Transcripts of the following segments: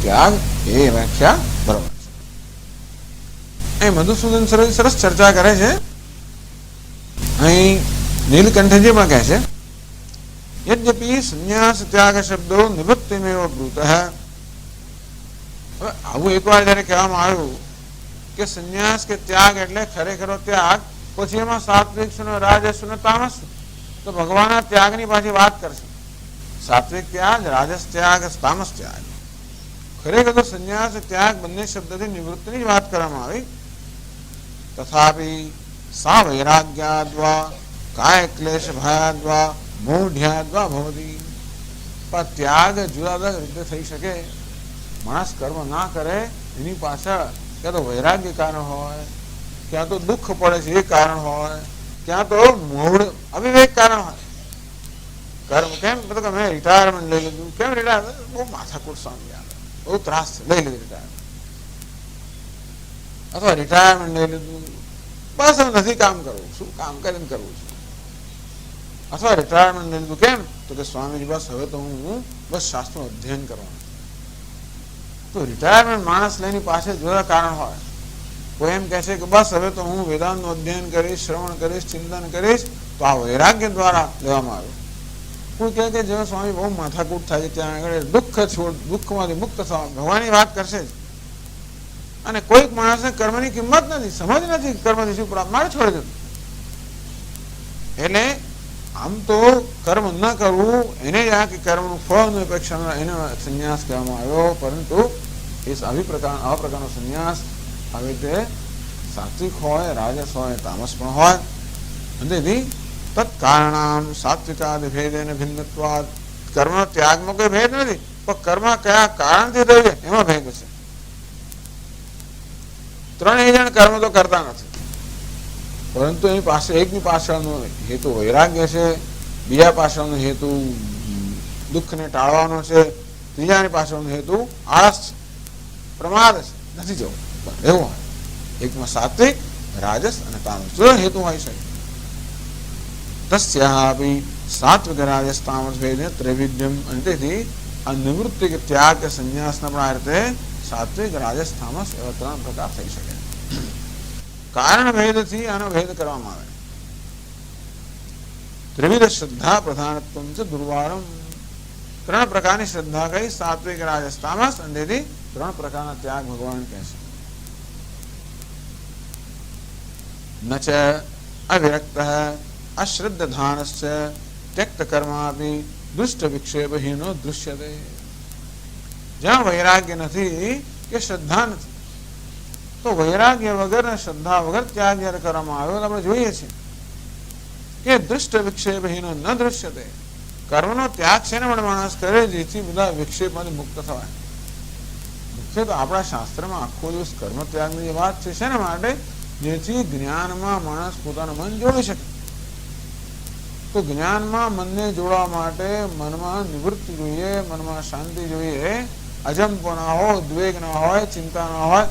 ત્યાગ એ વ્યાખ્યા બરોબર છે. અહીં મધુસૂદન સરસ ચર્ચા કરે છે. અહીં નીલકંઠજી પણ કહે છે યદ્યપિ સંન્યાસ ત્યાગ શબ્દો નિવૃત્તિમેવ બ્રૂતઃ. હવે આવું એકવાર જયારે કહેવામાં આવ્યું કે સંન્યાસ કે ત્યાગ એટલે ખરેખરો ત્યાગ, પછી એમાં સાત્વિક શું, રાજસ શું, તામસ, તો ભગવાન ત્યાગની પાછી વાત કરશે. સાત્વિક ત્યાગ, રાજસ ત્યાગ, તામસ ત્યાગ. ખરેખર તો સંન્યાસ ત્યાગ બંને શબ્દથી નિવૃત્તિની જ વાત કરવામાં આવી. તથાપિ સા વૈરાગ્યાદ્વા કાય ક્લેશ ભયાદ્વા મૂઢ્યાદ્વા ભવતી. પણ ત્યાગ જુદા જુદા રીતે થઈ શકે. માણસ કર્મ ના કરે એની પાછળ ક્યાં તો વૈરાગ્ય કારણ હોય, ક્યાં તો દુઃખ પડે છે એ કારણ હોય, ક્યાં તો મૂળ અવિવેક કારણ હોય. કર્મ કેમ કે મેં રિટાયરમેન્ટ લઈ લીધું, કેમ રિટાયર, બહુ માથાકૂટ સામે આવે, બહુ ત્રાસ છે, લઈ લીધું રિટાયરમેન્ટ. અથવા રિટાયરમેન્ટ લઈ લીધું, બસ હવે નથી કામ કરવું, શું કામ કરીને કરવું છે. અથવા રિટાયરમેન્ટ લઈ લીધું કેમ તો કે સ્વામીજી બસ હવે તો હું બસ શાસ્ત્રનું અધ્યયન કરવાનું. તો રિટાયરમેન્ટ માણસ લઈને પાસે જુદા કારણ હોય. કોઈ એમ કહે છે કે બસ હવે તો હું વેદાંતનું અધ્યયન કરીશ, શ્રવણ કરીશ, ચિંતન કરીશ, તો આ વૈરાગ્ય દ્વારા લેવામાં આવ્યું. કોઈ કહે કે જેવા સ્વામી બહુ માથાકૂટ થાય છે ત્યાં આગળ દુઃખમાંથી મુક્ત થવા ભગવાનની વાત કરશે જ. અને કોઈક માણસને કર્મની કિંમત નથી, સમજ નથી કર્મથી શું પ્રાપ્ત, મારે છોડી દીધું. એટલે આમ તો કર્મ ન કરવું એને જ આ કે કર્મનું ફળની અપેક્ષા એને સંન્યાસ કહેવામાં આવ્યો. પરંતુ એ આવા પ્રકારનો સંન્યાસ આવી રીતે સાત્વિક હોય, રાજસ હોય, તામસ પણ હોય. તેથી તત્કારણામ સાત્વિકાદિ ભેદેન ભિન્નત્વાદ. કર્મનો ત્યાગમાં કોઈ ભેદ નથી, પણ કર્મ કયા કારણથી થયું છે એમાં ભેદ છે. ત્રણેય જણ કર્મ તો કરતા નથી, પરંતુ એની પાસે એકની પાછળનો હેતુ વૈરાગ્ય છે, બીજા પાછળનો હેતુ દુઃખને ટાળવાનો છે, ત્રીજાની પાછળનો હેતુ આળસ છે, પ્રમાદ છે, નથી જવું. એવું હોય એકમાં સાત્વિક, રાજસ અને તામસ જો હેતુ હોય શકે. તસ્યાપી સાત્વિક રાજસ તામસ ભેદે ત્રૈવિધ્યમ. અને તેથી આ નિવૃત્તિ કે ત્યાગ કે સંન્યાસના પણ આ રીતે સાત્વિક, રાજસ, તામસ એવા ત્રણ પ્રકાર થઈ શકે. કારણ ભેદથી આનો ભેદ કરવામાં આવે. ત્રિવિધ શ્રદ્ધા પ્રધાનત્વ છે દુર્વારમ. ત્રણ પ્રકારની શ્રદ્ધા કઈ, સાત્વિક, રાજસ, તામસ. અને તેથી ત્રણ પ્રકારના ત્યાગ ભગવાન કહે છે. ન ચ અવિરક્ત અશ્રદ્ધાનશ્ચ ત્યક્ત કર્માપી દુષ્ટ વિક્ષેપહીનો દૃશ્યતે. જ્યાં વૈરાગ્ય નથી કે શ્રદ્ધા નથી, તો વૈરાગ્ય વગર અને શ્રદ્ધા વગર ત્યાગ જયારે કરવામાં આવ્યો તો આપણે જોઈએ છીએ કે દુષ્ટ વિક્ષેપહીનો ન દૃશ્યતે. કર્મનો ત્યાગ છે ને પણ માણસ કરે જેથી બધા વિક્ષેપમાંથી મુક્ત થવાય. મુખ્ય તો આપણા શાસ્ત્રમાં આખો દિવસ કર્મ ત્યાગની જે વાત છે શેના માટે, જેથી જ્ઞાનમાં માણસ પોતાનું મન જોડી શકે. તો જ્ઞાનમાં મનને જોડવા માટે મનમાં નિવૃત્તિ જોઈએ, મનમાં શાંતિ જોઈએ, અજંપો ના હોય, ઉદ્વેગ ના હોય, ચિંતા ના હોય.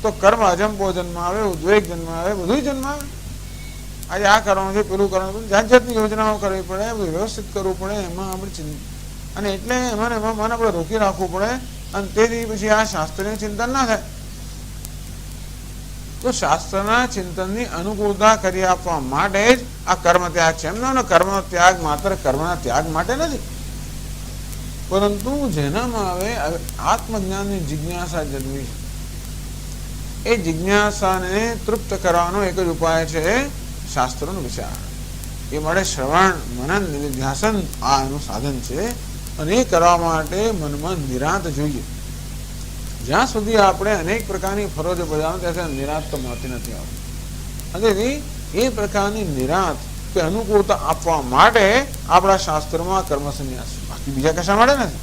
તો કર્મ અજંપો જન્મ આવે, ઉદ્વેગ જન્મ આવે, બધું જન્મ આવે. આજે આ કરવાનું છે, પેલું કરવાનું, જાત જાતની યોજનાઓ કરવી પડે, બધું વ્યવસ્થિત કરવું પડે. એમાં આપણે અને એટલે એમાં મન આપણે રોકી રાખવું પડે. અને તેથી પછી આ શાસ્ત્રીય ચિંતન ના થાય. તો શાસ્ત્રના ચિંતનની અનુકૂળતા કરી આપવા માટે જ આ કર્મ ત્યાગ છે. એમનો કર્મનો ત્યાગ માત્ર કર્મના ત્યાગ માટે નથી, પરંતુ જેનામાં આવે આત્મજ્ઞાનની જિજ્ઞાસા જન્મી છે. એ જિજ્ઞાસાને તૃપ્ત કરવાનો એક જ ઉપાય છે શાસ્ત્રોનો વિચાર. એ માટે શ્રવણ, મનન, નિધ્યાસન આ એનું સાધન છે. અને એ કરવા માટે મનમાં નિરાંત જોઈએ. જ્યાં સુધી આપણે અનેક પ્રકારની ફરજો બજાવવા ત્યાં નિરાંત તો મળતી નથી આવતી. અને એ પ્રકારની નિરાંત કે અનુકૂળતા આપવા માટે આપણા શાસ્ત્રોમાં કર્મ સંન્યાસ, બાકી બીજા કશા માટે નથી.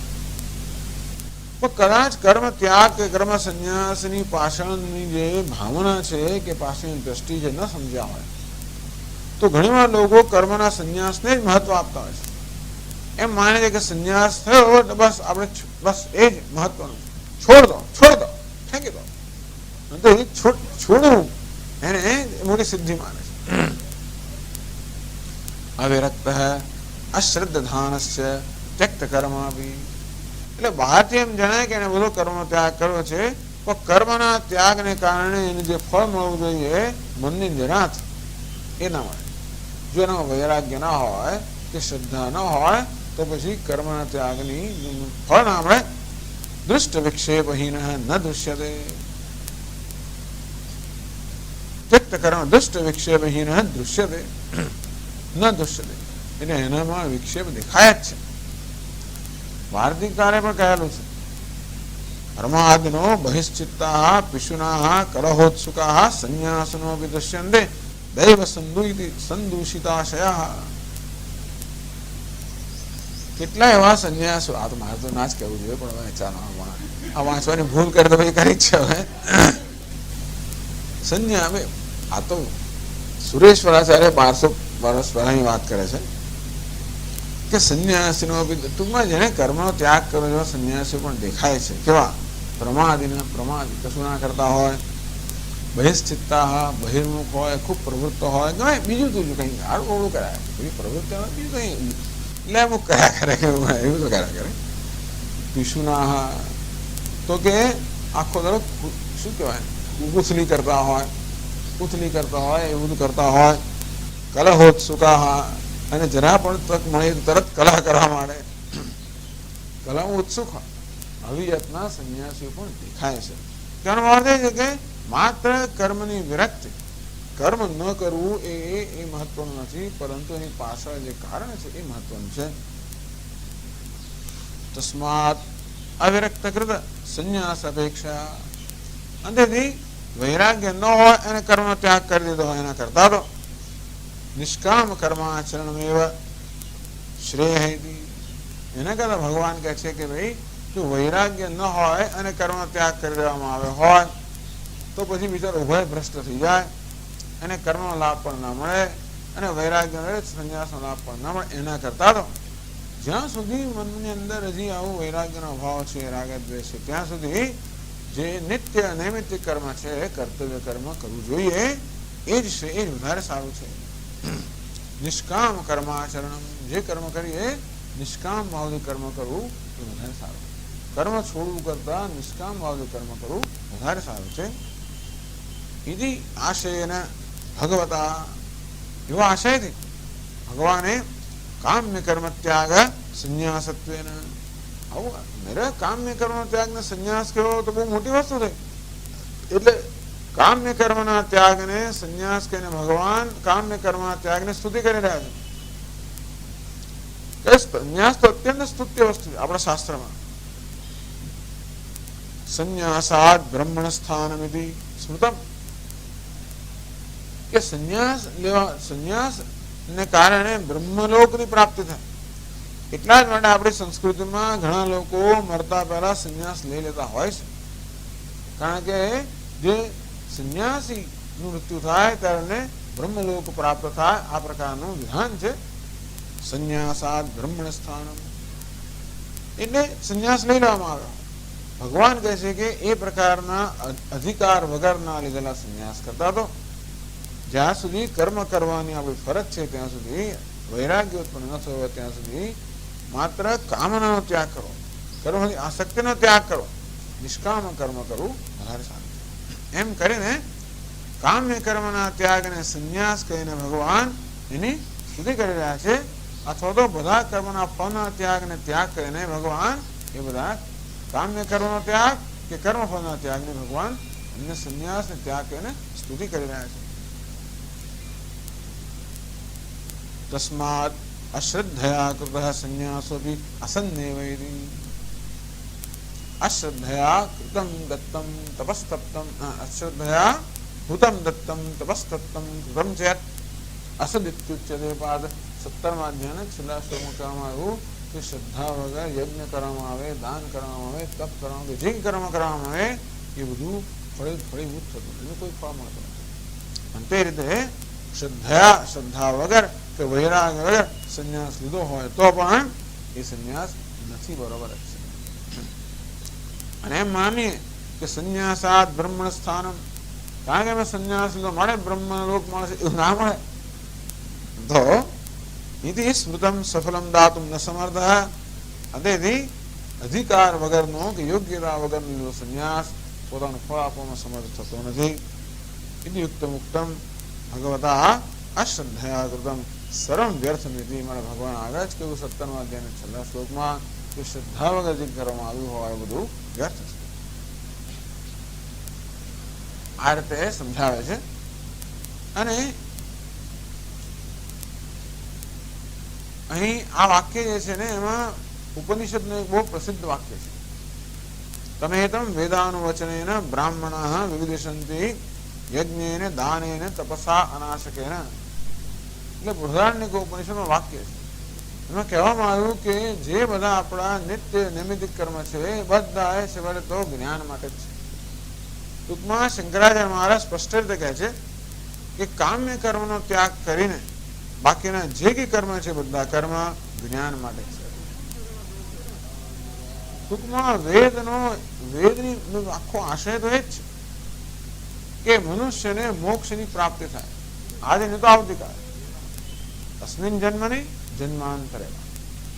પણ કદાચ કર્મ ત્યાગ કે કર્મ સંન્યાસની પાછળની જે ભાવના છે કે પાછળની દ્રષ્ટિ જે ન સમજ્યા હોય, તો ઘણીવાર લોકો કર્મના સંન્યાસને જ મહત્વ આપતા હોય છે. એમ માને છે કે સંન્યાસ થયો બસ આપણે બસ એ જ મહત્વનું, છોડી દો, ફેંકી દો. તો એ છોડવું એને મોટી સિદ્ધિ માને છે. અવિરક્ત અશ્રદ્ધાનશ્ચ ત્યક્ત કર્માપી. એટલે બહારથી એમ જણાય કે એને બધો કર્મનો ત્યાગ કર્યો છે, પણ કર્મના ત્યાગને કારણે એને જે ફળ મળવું જોઈએ મનની નિરાંત એ ના મળે. જો એનામાં વૈરાગ્ય ના હોય કે શ્રદ્ધા ન હોય તો પછી કર્મના ત્યાગની ફળ ના મળે. દૃષ્ટ વિક્ષેપહીન ન દૃશ્યતે. વ્યક્ત કર્મ દુષ્ટ વિક્ષેપહીન દૃશ્યતે ન દૃશ્યતે. એટલે એનામાં વિક્ષેપ દેખાય જ છે. વાર્તિકારે પણ કહેલું છે, ધર્માદિનો બહિશ્ચિત્તા પિશુના કલહોત્સુકા સંન્યાસનો દૃશ્યંતે દૈવ સંદૂષિતાશયા. કેટલા એવા સંન્યાસો, આ તો મારે તો ના જ કહેવું જોઈએ પણ હવે ચાલો આ વાંચવાની ભૂલ કરે તો ભાઈ કરી જ છે. હવે આ તો સુરેશ્વરાચાર્ય 1200 વર્ષ પહેલાની વાત કરે છે કે સંન્યાસીનો ટૂંકમાં જેને કર્મનો ત્યાગ કર્યો એવા સંન્યાસીઓ પણ દેખાય છે. કેવા? પ્રમાદ કશું ના કરતા હોય, બહિશ્ચિત્તા બહિર્મુખ હોય, ખૂબ પ્રવૃત્ત હોય, ગમે બીજું તું કંઈ આડું ઓળું કરાય, એવી પ્રવૃત્તિ હોય બીજું કંઈ એટલે અમુક કર્યા કરે, એવું તો કર્યા કરે. પિશુના તો કે આખો દડો શું કહેવાય ઉથલી કરતા હોય, એવું બધું કરતા હોય. કલહોત્સુકા, અને જરા પણ તક મળે તરત કલહ કરવા માંડે, કલહ ઉત્સુક હોય. આવી જાતના સંન્યાસીઓ પણ દેખાય છે. તેનો અર્થ એ છે કે માત્ર કર્મની વિરક્તિ, કર્મ ન કરવું એ મહત્વનું નથી, પરંતુ એની પાછળ જે કારણ છે એ મહત્વનું છે. તસ્માત અવિરક્ત કૃત સંન્યાસ અપેક્ષા. અંતેથી વૈરાગ્ય ન હોય અને કર્મનો ત્યાગ કરી દીધો હોય એના કરતા તો નિષ્કામ કર્માચરણમેવ શ્રેય. એના કરતા ભગવાન કહે છે કે ભાઈ જો વૈરાગ્ય ન હોય અને કર્મનો ત્યાગ કરી દેવામાં આવે હોય તો પછી બિચારો ઉભય ભ્રષ્ટ થઈ જાય, એને કર્મનો લાભ પણ ના મળે અને વૈરાગ્ય સંન્યાસનો લાભ પણ ના મળે. એના કરતા તો જ્યાં સુધી મનની અંદર હજી આવું વૈરાગ્યનો અભાવ છે, રાગ દ્વેષ છે, ત્યાં સુધી જે નિત્ય નૈમિત્તિક કર્મ છે, કર્તવ્ય કર્મ કરવું જોઈએ. એ જ વધારે સારું છે. નિષ્કામ કર્માચરણ, જે કર્મ કરીએ નિષ્કામ ભાવથી કર્મ કરવું એ વધારે સારું. કર્મ છોડવું કરતા નિષ્કામ ભાવથી કર્મ કરવું વધારે સારું છે. ઇતિ આશયને ભગવતા, એવો આશયથી ભગવાને કામ્ય કર્મ ત્યાગ સંન્યાસત્વેન, આવું કામ્ય કર્મ ત્યાગ ને સંન્યાસ કહેવો તો બહુ મોટી વસ્તુ થઈ. એટલે કામ્ય કર્મના ત્યાગને સંન્યાસ કહીને ભગવાન કામ્ય કર્મના ત્યાગને સ્તુતિ કરી રહ્યા છે. સંન્યાસ તો અત્યંત સ્તુત્ય વસ્તુ છે આપણા શાસ્ત્રમાં. સંન્યાસાદ બ્રહ્મણ સ્થાનમિતિ સ્મૃતમ, કે સંન્યાસ ને કારણે બ્રહ્મલોકની પ્રાપ્તિ થાય. એટલા જ માટે આપણી સંસ્કૃતિમાં ઘણા લોકો મરતા પહેલા સંન્યાસ લઈ લેતા હોય છે. કારણ કે જે સંન્યાસી નું મૃત્યુ થાય ત્યારે બ્રહ્મલોક પ્રાપ્ત થાય, આ પ્રકારનું વિધાન છે. સંન્યાસાદ બ્રહ્મણ સ્થાનમ, એટલે સંન્યાસ લઈ લેવામાં આવ્યો. ભગવાન કહે છે કે એ પ્રકારના અધિકાર વગરના લીધેલા સંન્યાસ કરતા તો જ્યાં સુધી કર્મ કરવાની આપણી ફરજ છે ત્યાં સુધી, વૈરાગ્ય ઉત્પન્ન ન થયો ત્યાં સુધી માત્ર કામનાનો ત્યાગ કરો, કર્મની આસક્તિનો ત્યાગ કરો, નિષ્કામ કર્મ કરવું વધારે સારું. એમ કરીને કામ્ય કર્મના ત્યાગને સંન્યાસ કહીને ભગવાન એની સ્તુતિ કરી રહ્યા છે. અથવા તો બધા કર્મના ફળના ત્યાગને ત્યાગ કરીને ભગવાન એ બધા કામ્ય કર્મનો ત્યાગ કે કર્મ ફળના ત્યાગને ભગવાન એમને સંન્યાસને ત્યાગ કરીને સ્તુતિ કરી રહ્યા છે. તસ્માત અશ્રદ્ધયા કૃતઃ સંન્યાસોપી અસન્નેવૈતિ. અશ્રદ્ધયા કૃતમ દત્તમ તપસ્તપ્તમ, અશ્રદ્ધયા ભૂતમ દત્તમ તપસ્તપ્તમ કૃતમ ચેત અસદિત્યુચ્યતે. પાદ 17મા અધ્યાયના છેલ્લા શ્લોકમાં કહેવામાં આવ્યું કે શ્રદ્ધા વગર યજ્ઞ કરવામાં આવે, દાન કરવામાં આવે, તપ કરવામાં આવે, જે કર્મ કરવામાં આવે એ બધું ફળીભૂત થતું, એનું કોઈ ફળ મળતું નથી. અને તે રીતે શ્રદ્ધા વગર કે વૈરાગ્ય વગર સંન્યાસ લીધો હોય તો પણ એ સંન્યાસ નથી બરોબર જ છે. અને એમ માનીએ કે સંન્યાસાદ બ્રહ્મણ સ્થાનમ, કારણ કે અમે સંન્યાસ લીધો મળે બ્રહ્મલોક મળે છે, એવું ના મળે તો ઇતિ સ્મૃતમ સફલમ દાતુમ ન સમર્થ. તેથી અધિકાર વગરનો કે યોગ્યતા વગરનો સંન્યાસ પોતાનું ફળ આપવામાં સમર્થ થતો નથી. યુક્ત મુક્તમ ભગવતા અશ્રદ્ધયા કૃતમ સર્વમ વ્યર્થ નિધિ. મારા ભગવાન આગળ જ કેવું 17મા અધ્યાયના છેલ્લા શ્લોકમાં કે શ્રદ્ધા વગર જે કરવામાં આવ્યું હોય એ બધું વ્યર્થ છે. આ રીતે સમજાવે છે. અને અહીં આ વાક્ય જે છે ને એમાં ઉપનિષદનું એક બહુ પ્રસિદ્ધ વાક્ય છે. તમેતમ વેદાનુવચનેન બ્રાહ્મણાઃ વિવિદિશન્તિ યજ્ઞેન દાનેન તપસા અનાશકેન. એટલે બૃહદારણ્યક ઉપનિષદનું વાક્ય છે. એમાં કહેવામાં આવ્યું કે જે બધા આપણા નિત્ય નૈમિતિક કર્મ છે એ બધા એ છેવટે તો જ્ઞાન માટે જ છે. ટૂંકમાં શંકરાચાર્ય મહારાજ સ્પષ્ટ રીતે કહે છે કે કામ્ય કર્મનો ત્યાગ કરીને બાકીના જે કઈ કર્મ છે બધા કર્મ જ્ઞાન માટે છે. ટૂંકમાં વેદની આખો આશય તો એ જ છે કે મનુષ્યને મોક્ષની પ્રાપ્તિ થાય. આજે નહીં તો આવતીકાલે. અસ્મિન જન્મની જન્માંતરે.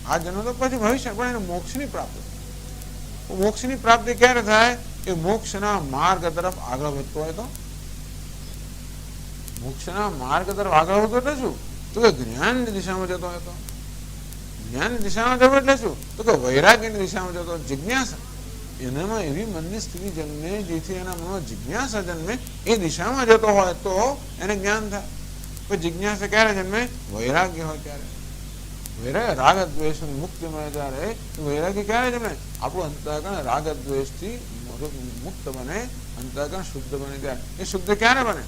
આ જન્મ તો પછી ભવિષ્ય, પણ એને મોક્ષની પ્રાપ્તિ થાય. મોક્ષની પ્રાપ્તિ ક્યારે થાય? એ મોક્ષના માર્ગ તરફ આગળ વધતો હોય તો. મોક્ષના માર્ગ તરફ આગળ વધતો એટલે શું? તો કે જ્ઞાનની દિશામાં જતો હોય તો. જ્ઞાનની દિશામાં જતો એટલે શું? તો કે વૈરાગ્યની દિશામાં જતો. જિજ્ઞાસા એનામાં એવી મનની સ્થિતિ જન્મે જેથી એના મનમાં જિજ્ઞાસા જન્મે. એ દિશામાં જતો હોય તો એને જ્ઞાન થાય. પણ જિજ્ઞાસા ક્યારે જન્મે? વૈરાગ્ય હોય ત્યારે. વૈરાગ્ય રાગ દ્વેષની મુક્તિ મળે ત્યારે. વૈરાગ્ય ક્યારે જન્મે? આપણું અંતઃકરણ રાગ દ્વેષથી મુક્ત બને, અંતઃકરણ શુદ્ધ બને ત્યારે. એ શુદ્ધ ક્યારે બને?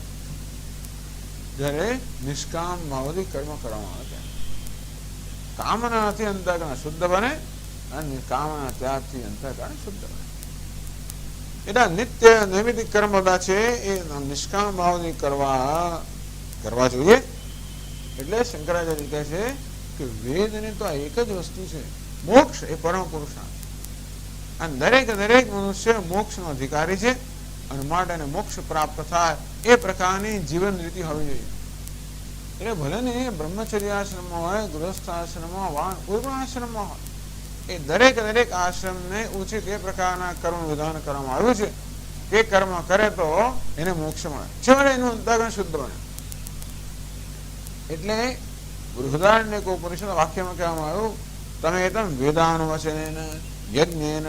જ્યારે નિષ્કામ ભાવથી કર્મ કરવામાં આવે ત્યારે. કામનાથી અંતઃકરણ શુદ્ધ બને અને કામના ત્યાગથી અંતઃકરણ શુદ્ધ બને. એટલે નિત્ય નૈમિતિક કર્મ બધા છે એ નિષ્કામ ભાવથી કરવા જોઈએ. એટલે શંકરાચાર્ય કહે છે કે વેદની તો આ એક જ વસ્તુ છે, મોક્ષ એ પરમ પુરુષાર્થ. અને દરેક મનુષ્ય મોક્ષનો અધિકારી છે અને માટે એને મોક્ષ પ્રાપ્ત થાય એ પ્રકારની જીવન રીતિ હોવી જોઈએ. એટલે ભલે ને બ્રહ્મચર્ય આશ્રમમાં હોય, ગૃહસ્થ આશ્રમમાં હોય, કોઈ પણ આશ્રમમાં હોય, એ દરેક આશ્રમને ઉચિત એ પ્રકારના કર્મ વિધાન કરવામાં આવ્યું છે. એ કર્મ કરે તો એને મોક્ષ મળે, છેવટે એનું અંતઃકરણ શુદ્ધ બને. એટલે બૃહદારણ્યક ઉપનિષદ વાક્યમાં કહેવામાં આવ્યું તમેતમ વેદાનુવચનેન યજ્ઞેન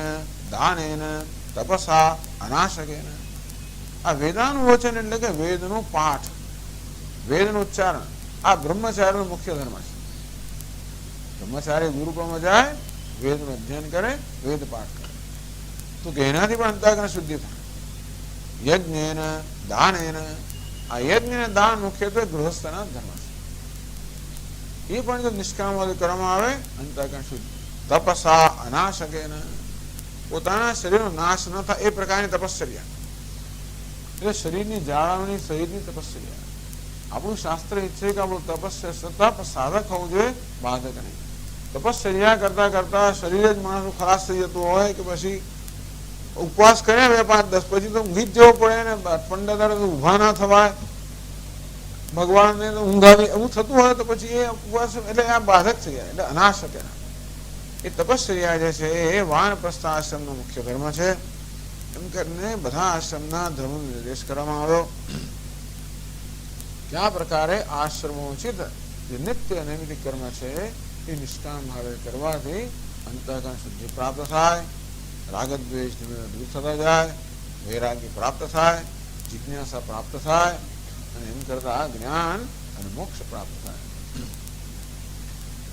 દાનેન તપસા અનાશકેન. આ વેદાનુવચન એટલે કે વેદનો પાઠ, વેદનું ઉચ્ચારણ. આ બ્રહ્મચારીનો મુખ્ય ધર્મ છે. બ્રહ્મચારી ગુરુકુળમાં જાય, વેદનું અધ્યયન કરે, વેદ પાઠ કરે, તો કે એનાથી પણ અંતઃકરણ શુદ્ધિ થાય. યજ્ઞેન દાનેન. આ યજ્ઞ અને દાન મુખ્યત્વે ગૃહસ્થના ધર્મ છે. એ પણ જો નિષ્કામ કરવામાં આવે અંતઃકરણ શુદ્ધ. તપસા અનાશકેન. પોતાના શરીરનો નાશ ન થાય એ પ્રકારની તપશ્ચર્યા. એટલે શરીરની જાળવણી સહિતની તપશ્ચર્યા. આપણું શાસ્ત્ર ઈચ્છે કે આપણું તપ સાધક હોવું જોઈએ, બાધક નહીં. તપશ્ચર્યા કરતા કરતા શરીર જ માણસનું ખલાસ થઈ જતું હોય કે પછી ઉપવાસ કરે 2-5-10 પછી તો ઊંઘી જ જવો પડે ને 15 દાડા ઊભા ના થવાય, ભગવાનને ઊંઘ આવી, એવું થતું હોય તો પછી એ ઉપવાસ એટલે આ બાધક થઈ જાય. એટલે અનાશક એ તપશ્ચર્યા જે છે એ વાનપ્રસ્થ આશ્રમનો મુખ્ય ધર્મ છે. એમ કરીને બધા આશ્રમના ધર્મનો નિર્દેશ કરવામાં આવ્યો. કયા પ્રકારે આશ્રમોચિત જે નિત્ય નૈમિતિક કર્મ છે એ નિષ્કામ ભાવે કરવાથી અંતઃકરણ શુદ્ધિ પ્રાપ્ત થાય, રાગદ્વેષ દૂર થતા જાય, વૈરાગ્ય પ્રાપ્ત થાય, જિજ્ઞાસા પ્રાપ્ત થાય અને એમ કરતા જ્ઞાન અને મોક્ષ પ્રાપ્ત થાય.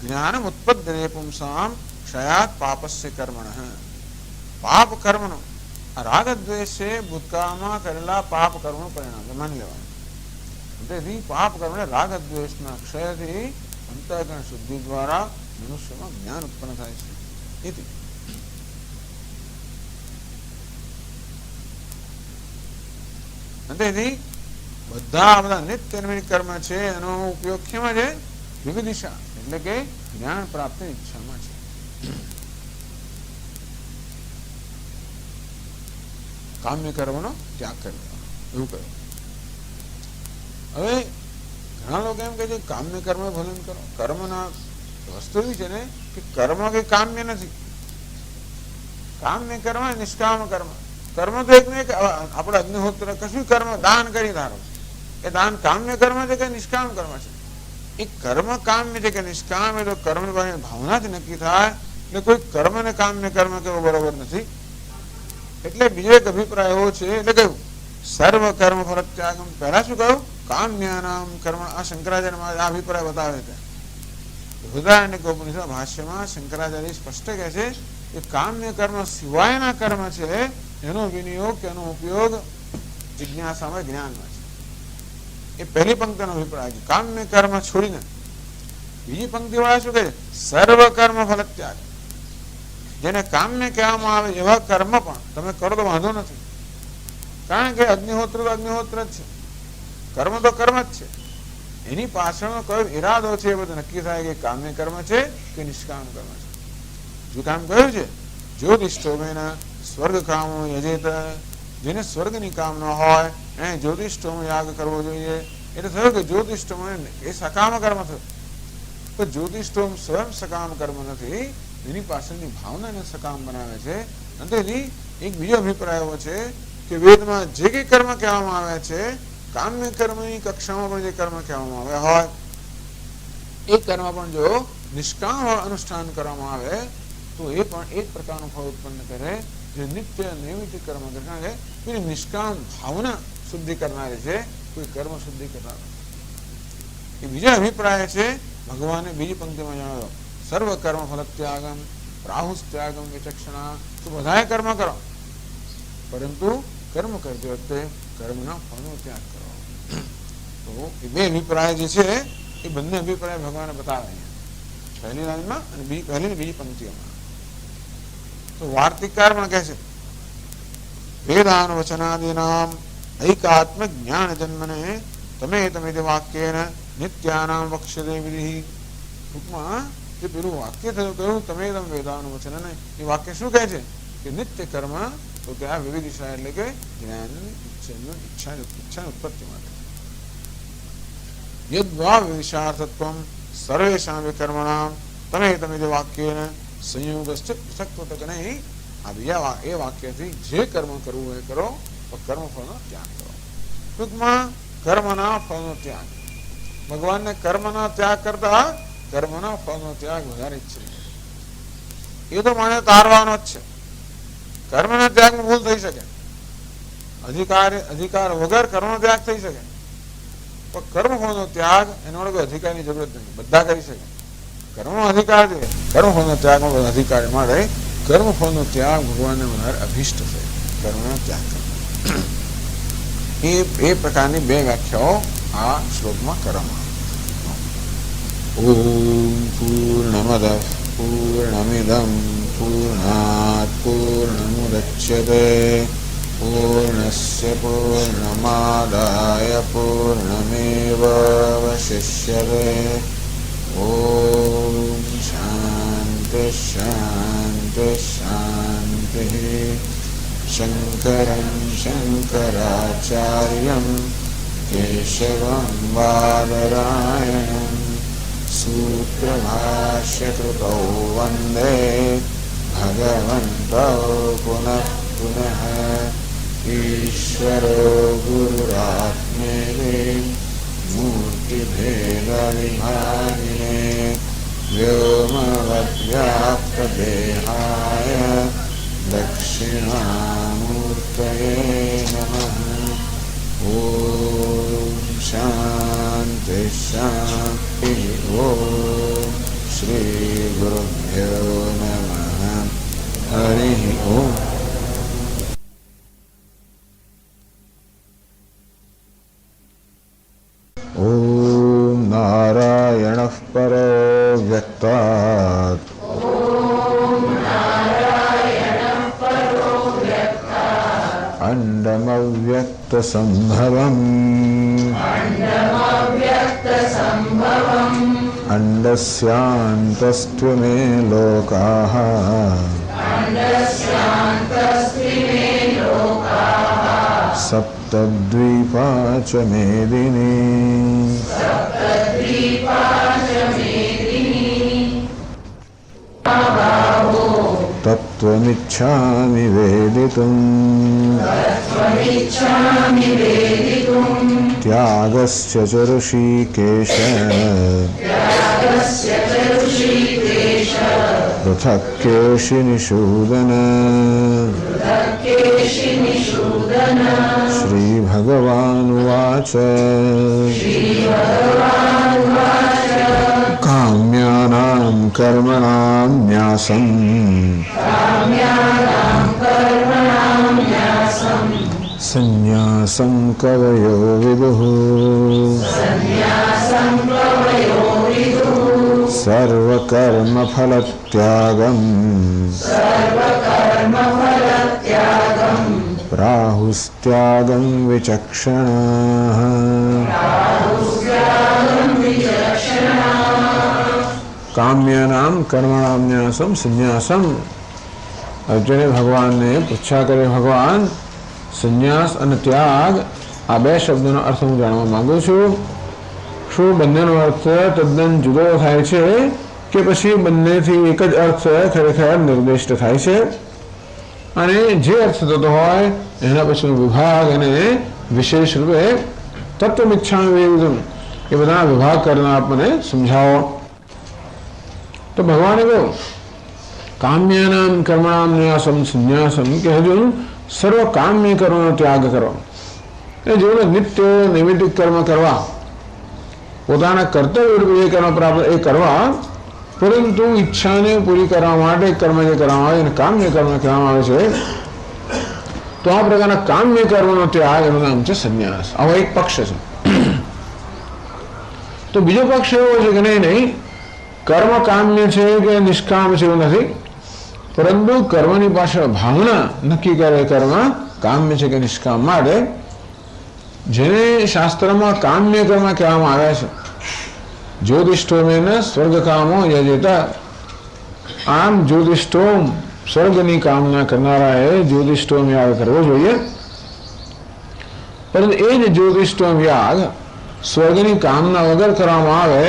જ્ઞાનમ ઉત્પદ્યતે પુંસામ ક્ષયાત પાપસ્ય કર્મણઃ. પાપ કર્મનો આ રાગદ્વેષ છે ભૂતકાળમાં કરેલા પાપ કર્મનું પરિણામ માની લેવાનું. તેથી પાપ કર્મ રાગદ્વેષના ક્ષયથી અંતઃકરણ શુદ્ધિ દ્વારા મનુષ્યમાં જ્ઞાન ઉત્પન્ન થાય છે. તેથી બધા નિત્ય નૈમિતિક કર્મ છે એનો ઉપયોગ કેમાં છે? વિવિદિશા એટલે કે જ્ઞાન પ્રાપ્તિની ઈચ્છામાં છે. કામ્ય કર્મનો ત્યાગ કરવો એવું કહ્યું. હવે ઘણા લોકો એમ કહે છે કામ્ય કર્મ ભલે કરો. કર્મના વસ્તુ એવી છે ને કે કર્મ કઈ કામ્ય નથી. કામ્ય કર્મ, નિષ્કામ કર્મ. કર્મ તો એક ને એક. આપણે અગ્નિહોત્ર કશું કર્મ દાન કરી ધારો, એ દાન કામ્ય કર્મ છે કે નિષ્કામ કર્મ છે? એ કર્મ કામ્ય છે કે નિષ્કામ, એ તો કર્મ ભાવનાથી નક્કી થાય. એટલે કોઈ કર્મ ને કામ્ય કર્મ કેવો બરોબર નથી. એટલે બીજો એક અભિપ્રાય એવો છે, એટલે કહ્યું સર્વ કર્મ ફલ ત્યાગમ. પહેલા શું કહ્યું? કામ્યાનામ કર્મ. આ શંકરાચાર્ય આ અભિપ્રાય બતાવે છે. બૃહદારણ્યક ઉપનિષદ ભાષ્યમાં શંકરાચાર્ય સ્પષ્ટ કહે છે કે કામ્ય કર્મ સિવાયના કર્મ છે એનો વિનિયોગ કે એનો ઉપયોગ જિજ્ઞાસામાં જ્ઞાનમાં છે. એ પહેલી પંક્તિનો અભિપ્રાય છે. કામ્ય કર્મ છોડીને બીજી પંક્તિ વાળા શું કહે છે? સર્વ કર્મ ફલ ત્યાગ. જેને કામ્ય કહેવામાં આવે એવા કર્મ પણ તમે કરો તો વાંધો નથી, કારણ કે અગ્નિહોત્ર તો અગ્નિહોત્ર જ છે, કર્મ તો કર્મ જ છે. એની પાછળનો કયો ઈરાદો છે એ બધું નક્કી થાય કે કામ્ય કર્મ છે કે નિષ્કામ કર્મ છે. જો કામ કહ્યું છે જ્યોતિષ્ઠોમેના સ્વર્ગ કામો યજેત, જેને સ્વર્ગની કામના હોય એને જ્યોતિષ્ઠોમ યાગ કરવો જોઈએ. એટલે થયું કે જ્યોતિષ્ઠોમ એ સકામ કર્મ થયું, તો જ્યોતિષ્ઠોમ સ્વયં સકામ કર્મ નથી, એની પાછળની ભાવનાને સકામ બનાવે છે. અંતેથી એક બીજો અભિપ્રાય એવો છે કે વેદમાં જે કંઈ કર્મ કહેવામાં આવે છે, કામ્ય કર્મની કક્ષામાં પણ જે કર્મ કહેવામાં આવ્યા હોય એ કર્મ પણ જો નિષ્કામ અનુષ્ઠાન કરવામાં આવે તો એ પણ એક પ્રકારનું ફળ ઉત્પન્ન કરે, જે નિત્ય નૈમિત્તિક કર્મ કરે. કોઈ નિષ્કામ ભાવના શુદ્ધિ કરનારી છે, કોઈ કર્મ શુદ્ધિ કરનાર. એ બીજો અભિપ્રાય છે ભગવાને બીજી પંક્તિમાં જણાવ્યો સર્વ કર્મ ફલ ત્યાગમ રાહુસ ત્યાગમ વિચક્ષણા. તો બધાએ કર્મ કરો, પરંતુ કર્મ કરતી વખતે કર્મના ફળનો ત્યાગ કરો. તો એ બે અભિપ્રાય જે છે એ બંને અભિપ્રાય ભગવાને બતાવે પહેલી લાઈનમાં અને પહેલી બીજી પંક્તિઓમાં. તો વાર્તિકકાર પણ કહે છે વેદાન વચનાદીનામ ઐકાત્મક જ્ઞાન જન્મને તમે વાક્યેન નિત્યાનામ વક્ષ્યતે વિધિ. ટૂંકમાં જે પેલું વાક્ય થયું કહ્યું તમે વેદાન વચન, ને એ વાક્ય શું કહે છે કે નિત્ય કર્મ તો કે આ વિવિધ દિશા એટલે કે જ્ઞાન ઈચ્છાની ઉત્પત્તિ માટે. યદ્વા વિશાર્થત્વમ સર્વેષાં વિકર્મણામ તમે જે વાક્યને સંયોગશ્ચ પૃથક્ત્વતક નહીં. આ બીજા એ વાક્યથી જે કર્મ કરવું એ કરો, તો કર્મફળનો ત્યાગ કરો. ટૂંકમાં કર્મના ફળનો ત્યાગ. ભગવાનને કર્મના ત્યાગ કરતા કર્મના ફળનો ત્યાગ વધારે ઈચ્છે. એ તો મને તારવાનો જ છે. કર્મના ત્યાગમાં ભૂલ થઈ શકે, અધિકાર વગર કર્મનો ત્યાગ થઈ શકે, પણ કર્મફળનો ત્યાગ એનો કોઈ અધિકારની જરૂરત નથી, બધા કરી શકે. કર્મનો અધિકાર છે, કર્મફળનો ત્યાગમાં અધિકાર મળે. કર્મફળનો ત્યાગ ભગવાનને વધારે અભિષ્ટ છે, કર્મનો ત્યાગ કરવો. એ પ્રકારની બે વ્યાખ્યાઓ આ શ્લોકમાં કરવામાં. ઓમ પૂર્ણમદ પૂર્ણમિદં પૂર્ણાત પૂર્ણમુદચ્યતે પૂર્ણસ્ય પૂર્ણમાદાય પૂર્ણમેવાવશિષ્યતે. ઓમ શાંતિ શાંતિ શાંતિ. શંકરં શંકરાચાર્યં કેશવં બાદરાયણં સૂત્રભાષ્યકૃતૌ વંદે ભગવन्तौ પુનઃ પુનઃ. ઈશ્વરો ગુરુરાત્મેતિ મૂર્તિભેદવિભાગિને વ્યોમવદ્વ્યાપ્તદેહાય દક્ષિણામૂર્તયે નમઃ. ઓમ શાંતિ શાંતિ. ઓમ શ્રી ગુરુભ્યો નમઃ. હરિ ઓમ. ઓમ નારાયણઃ પરો વ્યક્તાत् અંડમવ્યક્તસંભવम् અંડસ્યાन्तસ્ત્વમે લોકાઃ સપ્તદ્વીપા ચ મેદિની. તત્ तत्त्वमिच्छामि वेदितुम् त्यागस्य च ऋषिकेश पृथक् केशिनिषूदन श्रीभगवानुवाच काम्यानां कर्मणां न्यासम् संन्यासं कवयो विदुः सर्वकर्मफलत्यागम् प्राहुस्त्यागं विचक्षणाः काम्यानां कर्मणां न्यासम संन्यासम। अर्जुने भगवान ने पूछा करे भगवान संन्यास અને ત્યાગ આ બે શબ્દોનો અર્થ હું જાણવા માંગુ છું. શું બંનેનો અર્થ તદ્દન જુદો થાય છે કે પછી બંનેથી એક જ અર્થ ખરેખર નિર્દિષ્ટ થાય છે? અને જે અર્થ થતો હોય એના પછીનો વિભાગ અને વિશેષ રૂપે તત્વમિચ્છામિ વેદિતુમ એ બધા વિભાગ કરना આપ મને સમજાવો. તો ભગવાને કહ્યું કામ્યાનામ કર્મણામ ન્યાસમ સંન્યાસમ કે હજુ સર્વ કામ્ય કર્મનો ત્યાગ કરો. એ જેવું નિત્ય નૈમિત્તિક કર્મ કરવા, પોતાના કર્તવ્ય રૂપે જે કર્મ પ્રાપ્ત એ કરવા, પરંતુ ઈચ્છાને પૂરી કરવા માટે કર્મ જે કરવામાં આવે એને કામ્ય કર્મ કહેવામાં આવે છે. તો આ પ્રકારના કામ્ય કર્મનો ત્યાગ એનું નામ છે સંન્યાસ. આવો એક પક્ષ છે. તો બીજો પક્ષ એવો છે કે નહીં કર્મ કામ્ય છે કે નિષ્કામ છે એવું નથી, પરંતુ કર્મની પાછળ ભાવના નક્કી કરે કર્મ કામ્ય છે કે નિષ્કામ. માટે જેને શાસ્ત્રમાં કામ્ય કર્મ કહેવામાં આવ્યા છે, જ્યોતિષ્ઠોમેન સ્વર્ગકામો યજેતા. આમ જ્યોતિષ્ઠોમ સ્વર્ગની કામના કરનારાએ જ્યોતિષ્ઠોમ યાગ કરવો જોઈએ. પરંતુ એ જ જ્યોતિષ્ઠોમ યાગ સ્વર્ગની કામના વગર કરવામાં આવે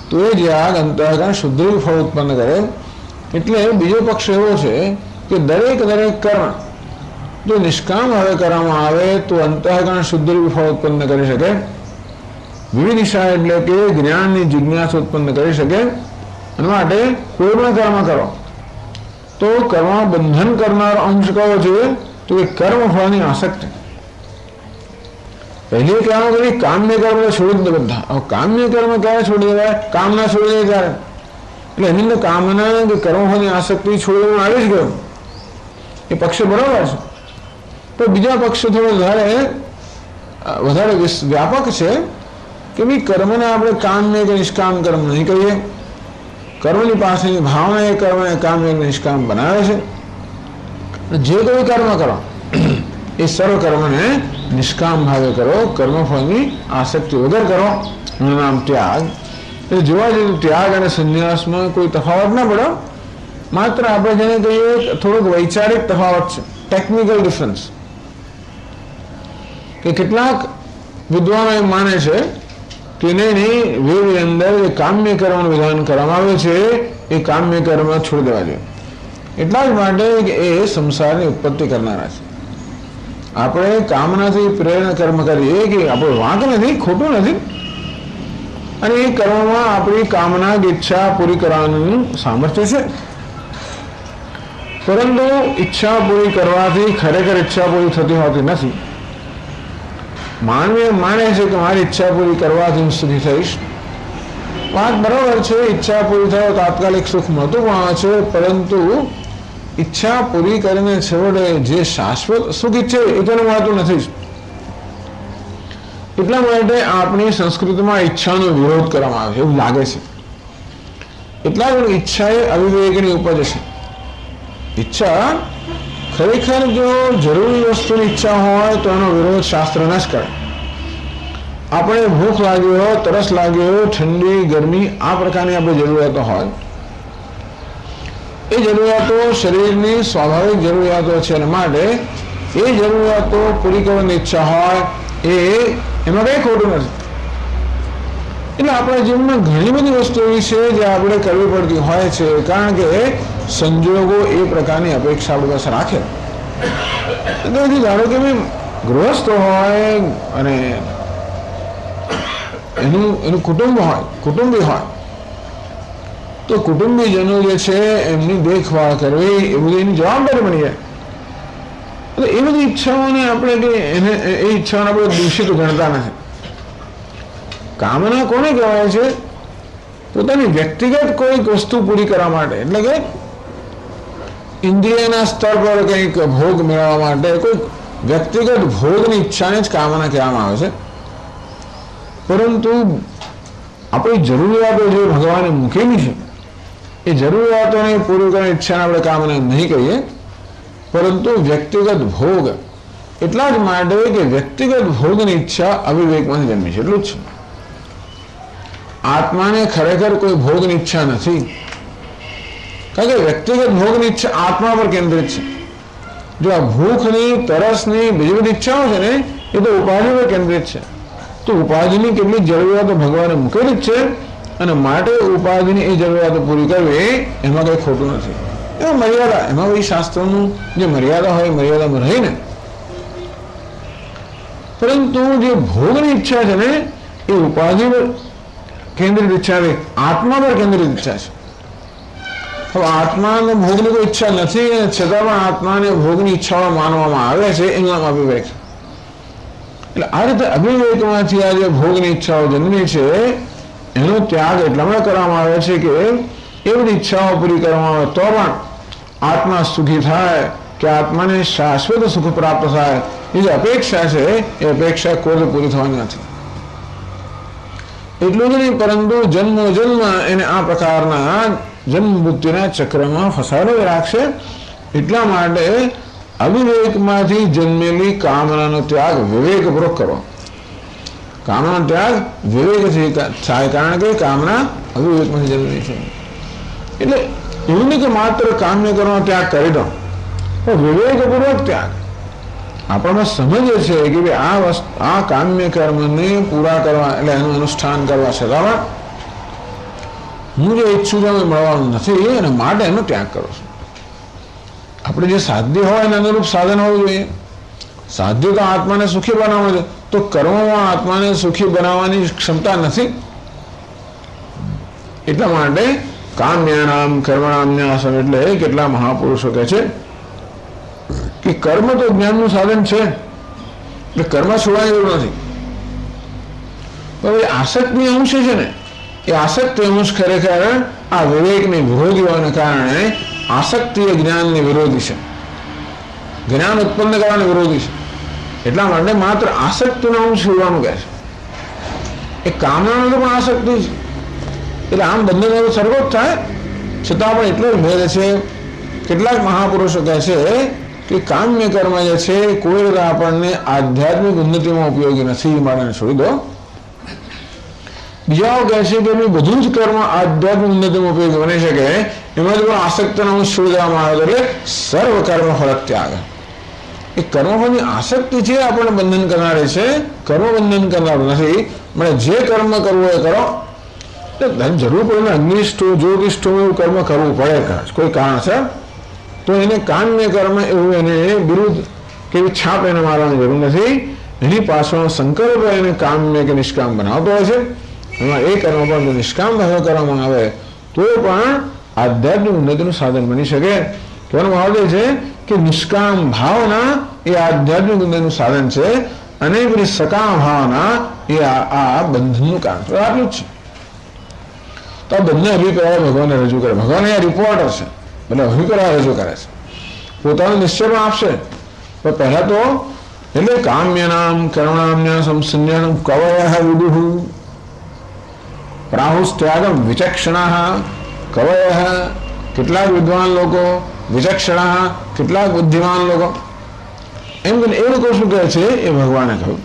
તો એ જ યાગ અંતઃકરણ શુદ્ધિ ફળ ઉત્પન્ન કરે. એટલે બીજો પક્ષ એવો છે કે દરેક કર્મ જો નિષ્કામ હવે કરવામાં આવે તો અંતઃકરણ શુદ્ધિ ફળ ઉત્પન્ન કરી શકે. વિવિધિશા એટલે કે જ્ઞાનની જિજ્ઞાસા ઉત્પન્ન કરી શકે. અને માટે કોઈ પણ કર્મ કરો તો કર્મ બંધન કરનારો અંશ કયો છે તો કે કર્મ ફળની આસક્તિ. પહેલી કહેવાનું કે કામ્ય કર્મ છોડી દે બધા. હવે કામ્ય કર્મ ક્યારે છોડી દેવાય? કામના છોડી દે ત્યારે. એટલે એની અંદર કામના કે કર્મફળની આસક્તિ છોડી દેવામાં આવી જ ગયો. એ પક્ષ બરાબર છે. તો બીજા પક્ષ થોડો વધારે વ્યાપક છે કે ભાઈ કર્મને આપણે કામ્ય કે નિષ્કામ કર્મ નહીં કહીએ. કર્મની પાસેની ભાવના એ કર્મને કામ્ય કે નિષ્કામ બનાવે છે. જે કોઈ કર્મ કરો એ સર્વ કર્મને નિષ્કામ ભાવે કરો, કર્મફળની આસક્તિ વગર કરો. એનું નામ ત્યાગ. એટલે જોવા જઈએ ત્યાગ અને સંન્યાસમાં કોઈ તફાવત ના પડે. માત્ર આપણે જેને કહીએ થોડોક વૈચારિક તફાવત છે, ટેકનિકલ ડિફરન્સ. કે કેટલાક વિદ્વાનો એમ માને છે કે નહીં વેદની અંદર જે કામ્ય કર્મનું વિધાન કરવામાં આવ્યું છે એ કામ્ય કર્મ છોડી દેવા જોઈએ. એટલા જ માટે કે એ સંસારની ઉત્પત્તિ કરનારા છે. આપણે કામનાથી પ્રેરણા કર્મ કરીએ કે આપણો વાંક નથી, ખોટું નથી, અને એ કર્મમાં આપણી કામના ઈચ્છા પૂરી કરવાનું સામર્થ્ય છે. પરંતુ ઈચ્છા પૂરી કરવાથી ખરેખર ઈચ્છા પૂરી થતી હોતી નથી. માનવી માને છે કે મારી ઈચ્છા પૂરી કરવાથી હું સુખી થઈશ. વાત બરાબર છે, ઈચ્છા પૂરી થાય તાત્કાલિક સુખ મળતું પણ છે, પરંતુ ઈચ્છા પૂરી કરીને છેવટે જે શાશ્વત સુખ ઈચ્છે એ તો મળતું નથી. એટલા માટે આપણી સંસ્કૃતિમાં ઈચ્છાનો વિરોધ કરવામાં આવે એવું લાગે છે. એટલા જ ઈચ્છા એ અવિવેકની ઉપજ છે. ઈચ્છા ખરેખર જો જરૂરી વસ્તુની ઈચ્છા હોય તો એનો વિરોધ શાસ્ત્ર ન જ કરે. આપણે ભૂખ લાગી હોય, તરસ લાગી હોય, ઠંડી ગરમી આ પ્રકારની આપણે જરૂરિયાતો હોય, એ જરૂરિયાતો શરીરની સ્વાભાવિક જરૂરિયાતો છે. એના માટે એ જરૂરિયાતો પૂરી કરવાની ઈચ્છા હોય એમાં કંઈ ખોટું નથી. એટલે આપણા જીવનમાં ઘણી બધી વસ્તુઓ છે જે આપણે કરવી પડતી હોય છે, કારણ કે સંજોગો એ પ્રકારની અપેક્ષા આપણી પાસે રાખે. એટલે ધારો કે ભાઈ ગૃહસ્થ હોય અને એનું કુટુંબી હોય તો કુટુંબીજનો જે છે એમની દેખભાળ કરવી એ બધી એની જવાબદારી બની જાય. એટલે એ બધી ઈચ્છાઓને આપણે એ ઈચ્છાઓને આપણે દૂષિત ગણતા નથી. કામના કોને કહેવાય છે? પોતાની વ્યક્તિગત કોઈક વસ્તુ પૂરી કરવા માટે, એટલે કે ઇન્દ્રિયના સ્તર પર કંઈક ભોગ મેળવવા માટે કોઈ વ્યક્તિગત ભોગની ઈચ્છાને જ કામના કહેવામાં આવે છે. પરંતુ આપણી જરૂરિયાતો જે ભગવાને મૂકેલી છે એ જરૂરિયાતોને પૂરી કરવાની ઈચ્છાને આપણે કામના નહીં કહીએ, પરંતુ વ્યક્તિગત ભોગ એટલા જ માટે કે વ્યક્તિગત ભોગની ઈચ્છા અવિવેકમાંથી જન્મી છે, એટલું જ છે. આત્માને ખરેખર કોઈ ભોગની ઈચ્છા નથી, કારણ કે વ્યક્તિગત ભોગની ઈચ્છા આત્મા પર કેન્દ્રિત છે. જો આ ભૂખની, તરસની, બીજી બધી ઈચ્છાઓ છે ને એ તો ઉપાધિ પર કેન્દ્રિત છે. તો ઉપાધિની કેટલીક જરૂરિયાતો ભગવાને મૂકેલી જ છે અને માટે ઉપાધિની એ જરૂરિયાતો પૂરી કરવી એમાં કંઈ ખોટું નથી. એમાં મર્યાદા, એમાં ભાઈ શાસ્ત્રોનું જે મર્યાદા હોય મર્યાદામાં રહીને, પરંતુ જે ભોગની ઈચ્છા છે ને એ ઉપાધિ પર કેન્દ્રિત ઈચ્છા છે, આત્મા પર કેન્દ્રિત ઈચ્છા છે. હવે આત્માને ભોગની કોઈ ઈચ્છા નથી છતાં પણ આત્માને ભોગની ઈચ્છાઓ માનવામાં આવે છે, એનું નામ અવિવેક. એટલે આ રીતે અવિવેકમાંથી આ જે ભોગની ઈચ્છાઓ જન્મી છે એનો ત્યાગ એટલામાં કરવામાં આવે છે કે એ બધી ઈચ્છાઓ પૂરી કરવામાં આવે તો પણ આત્મા સુખી થાય, કે આત્માને શાશ્વત સુખ પ્રાપ્ત થાય, એ જે અપેક્ષા છે એ અપેક્ષા કોઈ પૂરી થવાની નથી. એટલું જ નહીં, પરંતુ જન્મો જન્મ એને આ પ્રકારના જન્મ મૃત્યુના ચક્રમાં ફસાયેલો રાખશે. એટલા માટે અવિવેકમાંથી જન્મેલી કામનાનો ત્યાગ વિવેકપૂર્વક કરો. કામનાનો ત્યાગ વિવેકથી થાય, કારણ કે કામના અવિવેકમાંથી જન્મેલી છે. એટલે એવું નહીં કે માત્ર કામ્ય કર્મનો ત્યાગ કરી દો, પણ વિવેકપૂર્વક ત્યાગ. આપણને સમજે છે કે ભાઈ આ કામ્ય કર્મને પૂરા કરવા, એટલે એનું અનુષ્ઠાન કરવા છતાં હું જે ઈચ્છું છું એ મળવાનું નથી અને માટે એનો ત્યાગ કરો છું. આપણે જે સાધ્ય હોય એને અનુરૂપ સાધન હોવું જોઈએ. સાધ્ય તો આત્માને સુખી બનાવવા છે, તો કર્મમાં આત્માને સુખી બનાવવાની ક્ષમતા નથી. એટલા માટે કામ્યાનામ કર્મણામ ન્યાસમ, એટલે કેટલા મહાપુરુષો કહે છે કે કર્મ તો જ્ઞાનનું સાધન છે, એટલે કર્મ છોડવાની જરૂર નથી. પણ આસક્તિ અંશ છે ને, એ આસક્તિ અંશ ખરેખર આ વિવેકની વિરોધી હોવાને કારણે આસક્તિ એ જ્ઞાનની વિરોધી છે, જ્ઞાન ઉત્પન્ન કરવાની વિરોધી છે. એટલા માટે માત્ર આસક્તિનો અંશ છોડવાનું કહે છે. એ કામનાનો તો પણ આસક્તિ છે, એટલે આમ બંને સરખો જ થાય, છતાં પણ એટલો જ ભેદ છે. કેટલાક મહાપુરુષો કહે છે કે કામ્ય કર્મ જે છે કોઈ રીતે આપણને આધ્યાત્મિક ઉન્નતિમાં ઉપયોગી નથી, મારે છોડી દો. બીજાઓ કહે છે કે બધું જ કર્મ આધ્યાત્મિક ઉન્નતિમાં ઉપયોગી બની શકે, એમાં પણ આસક્તિનો અંશ છોડી દેવામાં આવે, એટલે સર્વ કર્મ ફળ ત્યાગ. એ કર્મફળની આસક્તિ છે આપણને બંધન કરનારી છે, કર્મ બંધન કરનારું નથી. મને જે કર્મ કરવું એ કરો, જરૂર પડે અગ્નિષ્ઠો જ્યોતિષ્ઠો એવું કર્મ કરવું પડે, કોઈ કારણ છે તો એને કામ્ય કર્મ એવું એને વિરુદ્ધ કે છાપ એને મારવાની જરૂર નથી. એની પાછળનો સંકલ્પ એને કામ્ય કે નિષ્કામ બનાવતો હોય છે. એમાં એ કર્મ પણ નિષ્કામ ભાવે કરવામાં આવે તો પણ આધ્યાત્મિક ઉન્નતિનું સાધન બની શકે. કહેવાનો ભાવ એ છે કે નિષ્કામ ભાવના એ આધ્યાત્મિક ઉન્નતિનું સાધન છે અને પેલી સકામ ભાવના એ આ બંધનનું કારણ. તો આટલું જ છે. તો આ બંને અભિપ્રાય ભગવાને રજૂ કરે. ભગવાન અહીંયા રિપોર્ટર છે, એટલે અભિપ્રાય રજૂ કરે છે, પોતાનો નિશ્ચય પણ આપશે. પણ પહેલા તો એટલે કામ્યનામ કર્મણામ્ય સંસન્યાનમ કવયઃ વિદુઃ પ્રાહુસ્ત્યાગમ વિચક્ષણા કવયઃ, કેટલાક વિદ્વાન લોકો, વિચક્ષણા કેટલાક બુદ્ધિમાન લોકો, એમ કરીને એ લોકો શું કહે છે એ ભગવાને કહ્યું.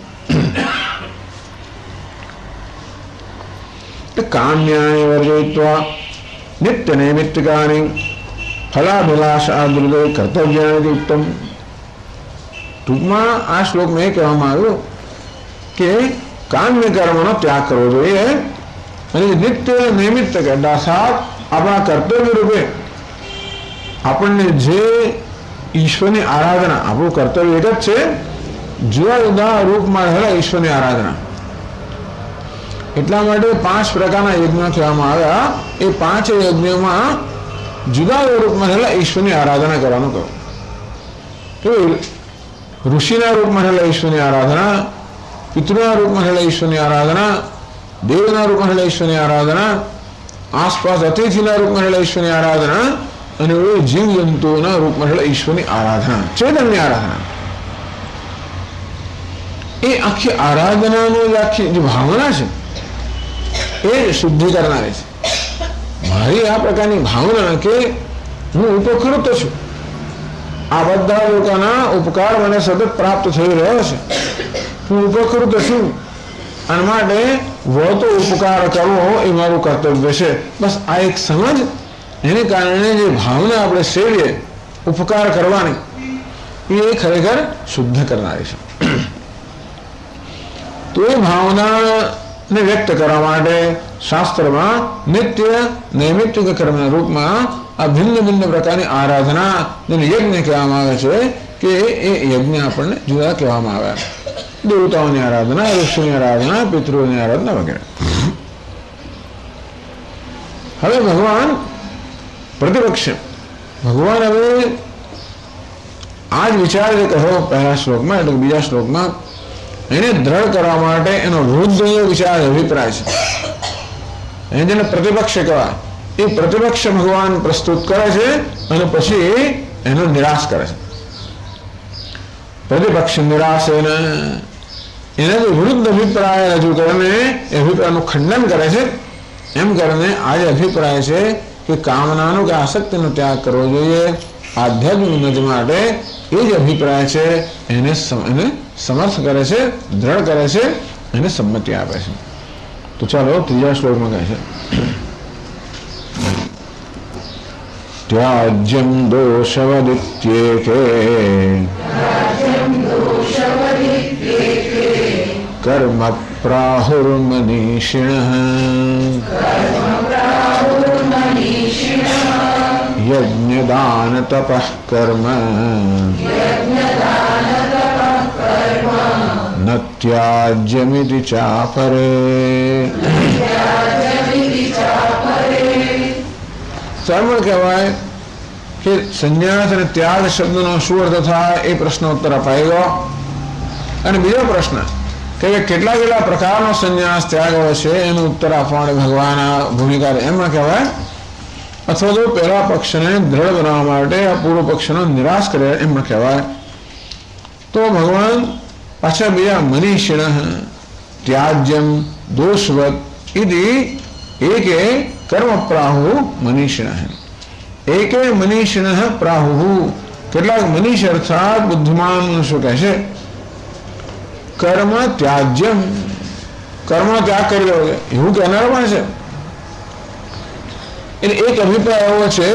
કામ્યાની વર્જયિત્વા નિત્ય નૈમિત્તિકાની ફલાભિલાષા દુર્ગય કર્તવ્યાની ઉત્તમ. ટૂંકમાં આ શ્લોકમાં એ કહેવામાં આવ્યું કે કામ્ય કર્મનો ત્યાગ કરવો જોઈએ અને નિત્ય નિમિત્ત કહેતા અર્થાત આપણા કર્તવ્ય રૂપે આપણને જે ઈશ્વરની આરાધના, આપણું કર્તવ્ય એક જ છે, જુદા જુદા રૂપમાં રહેલા ઈશ્વરની આરાધના. એટલા માટે 5 પ્રકારના યજ્ઞ કહેવામાં આવ્યા. એ 5 યજ્ઞોમાં જુદા જુદા રૂપમાં રહેલા ઈશ્વરની આરાધના કરવાનું કહ્યું. ઋષિના રૂપમાં રહેલા ઈશ્વરની આરાધના, પિતૃના રૂપમાં રહેલા ઈશ્વરની આરાધના, દેવના રૂપમાં રહેલા ઈશ્વરની આરાધના, આસપાસ અતિથિના રૂપમાં રહેલા ઈશ્વરની આરાધના અને જીવ જંતુઓના રૂપમાં રહેલા ઈશ્વરની આરાધના, ચેતનની આરાધના. એ આખી આરાધનાની આખી જે ભાવના છે એ શુદ્ધિ કરનારી છે. મારી આ પ્રકારની ભાવના કે હું ઉપકૃત છું, આ બધા લોકોના ઉપકાર મને સતત પ્રાપ્ત થઈ રહ્યો છે, હું ઉપકૃત છું, અને માટે વળતો ઉપકાર કરવો એ મારું કર્તવ્ય છે. બસ આ એક સમજ, એને કારણે જે ભાવના આપણે સેવીએ ઉપકાર કરવાની, એ ખરેખર શુદ્ધ કરનારી છે. તો એ ભાવનાને વ્યક્ત કરવા માટે શાસ્ત્રમાં નિત્ય નૈમિત્તિક કર્મના રૂપમાં આ ભિન્ન ભિન્ન પ્રકારની આરાધના જેને યજ્ઞ કહેવામાં આવે છે કે એ યજ્ઞ આપણને જુદા કહેવામાં આવ્યા. દેવતાઓની આરાધના, ઋષિની આરાધના, પિતૃઓની આરાધના વગેરે. હવે ભગવાન પ્રતિપક્ષ, ભગવાન હવે આ જ વિચાર જે કહ્યો પહેલા શ્લોકમાં એટલે બીજા શ્લોકમાં, એને દ્રઢ કરવા માટે એનો વૃદ્ધ વિચાર અભિપ્રાય છે. એને જેને પ્રતિપક્ષ કહેવાય એ પ્રતિપક્ષ ભગવાન પ્રસ્તુત કરે છે અને પછી એનો નિરાશ કરે છે. પ્રતિપક્ષ નિરાશ એના જે વિરુદ્ધ અભિપ્રાય રજૂ કરીને એ અભિપ્રાયનું ખંડન કરે છે. એમ કરીને આ જે અભિપ્રાય છે કે કામનાનો કે આસક્તિનો ત્યાગ કરવો જોઈએ આધ્યાત્મિક ઉન્નતિ માટે, એ જ અભિપ્રાય છે એને સમર્થ કરે છે, દ્રઢ કરે છે, એને સંમતિ આપે છે. તો ચાલો ત્રીજા શ્લોકમાં કહે છે, ત્યાજ્યમ દોષવદિત્યેકે કર્મ પ્રાહુર્મનીષિણઃ યજ્ઞદાન તપઃ કર્મ ન ત્યાજ્યમિતિ ચાપરે. સરળ કહેવાય કે સંન્યાસ અને ત્યાગ શબ્દનો શું અર્થ થાય એ પ્રશ્ન ઉત્તર અપાઈ ગયો. અને બીજો પ્રશ્ન કે કેટલા કેટલા પ્રકારનો સંન્યાસ ત્યાગ હોય છે એનો ઉત્તર આપવા માટે ભગવાન આ ભૂમિકા એમાં કહેવાય, અથવા તો પહેલા પક્ષને દ્રઢ બનાવવા માટે આ પૂર્વ પક્ષનો નિરાશ કરે એમ કહેવાય. તો ભગવાન પાછા બીજા મનીષિણ ત્યાજ્યમ દોષવત ઇતિ એકે કર્મ પ્રાહુ મનીષિણ એકે મનીષિણ પ્રાહુ. કેટલાક મનીષ અર્થાત બુદ્ધિમાન મનુષ્યો કહે છે કર્મ ત્યાજ્યમ, કર્મ ત્યાગ કરી દેવો છે એવું કહેનાર પણ છે. એટલે એક અભિપ્રાય એવો છે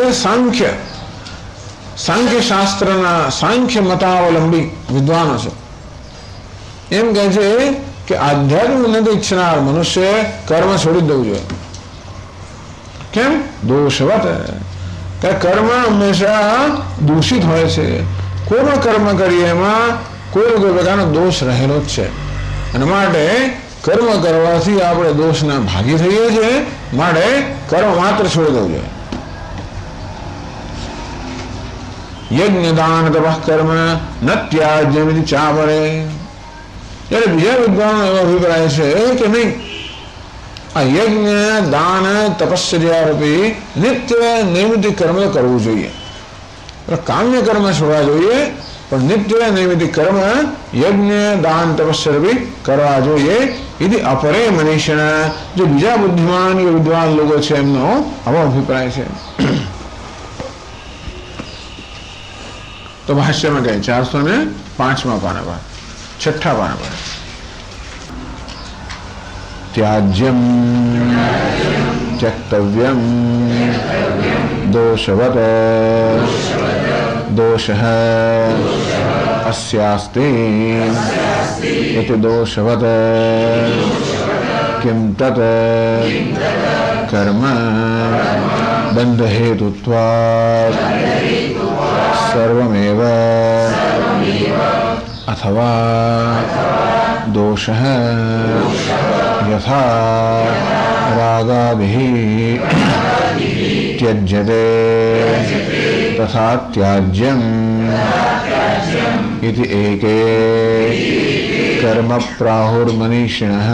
સાંખ્ય શાસ્ત્રના સાંખ્ય મતાવલંબી વિદ્વાનો છે. એમ કહે છે કે આધ્યાત્મિક ઉન્નતિ ઈચ્છનાર મનુષ્ય કર્મ છોડી દેવું જોઈએ. કેમ? દોષવત, કે કર્મ હંમેશા દૂષિત હોય છે. કોઈ પણ કર્મ કરીએ એમાં કોઈ પ્રકારનો દોષ રહેલો જ છે, અને માટે કર્મ કરવાથી આપણે દોષના ભાગી થઈએ છીએ. માટે કર્મ માત્ર છોડી દેવું જોઈએ. યજ્ઞ દાન તપઃ કર્મ ન ત્યાજ્યમિતિ ચાપરે. ત્યારે બીજા વિદ્વાનો એવો અભિપ્રાય છે કે નહીં, આ યજ્ઞ દાન તપસ્યા રૂપી નિત્ય નૈમિતિક કર્મ કરવું જોઈએ. કામ્ય કર્મ છોડવા જોઈએ, પણ નિત્ય નૈમિતિક કર્મ યજ્ઞ દાન તપસ્યા રૂપી કરવા જોઈએ. એથી અપરે મનીષિણ, જે બીજા બુદ્ધિમાન કે વિદ્વાન લોકો છે એમનો આવો અભિપ્રાય છે. તો ભાષ્યમાં કહે 405મા પાના પર 6ઠ્ઠા પાના પર ત્યાજ્યમ ત્યક્તવ્યમ દોષવત દોષઃ અસ્યાસ્તિ ઇતિ દોષવત किं तत् कर्म बन्धहेतुत्वात् सर्वमेव अथवा दोषः यथा रागादिः त्यज्यते तथा त्याज्यम् इति एके कर्म प्राहुर्मनीषिणः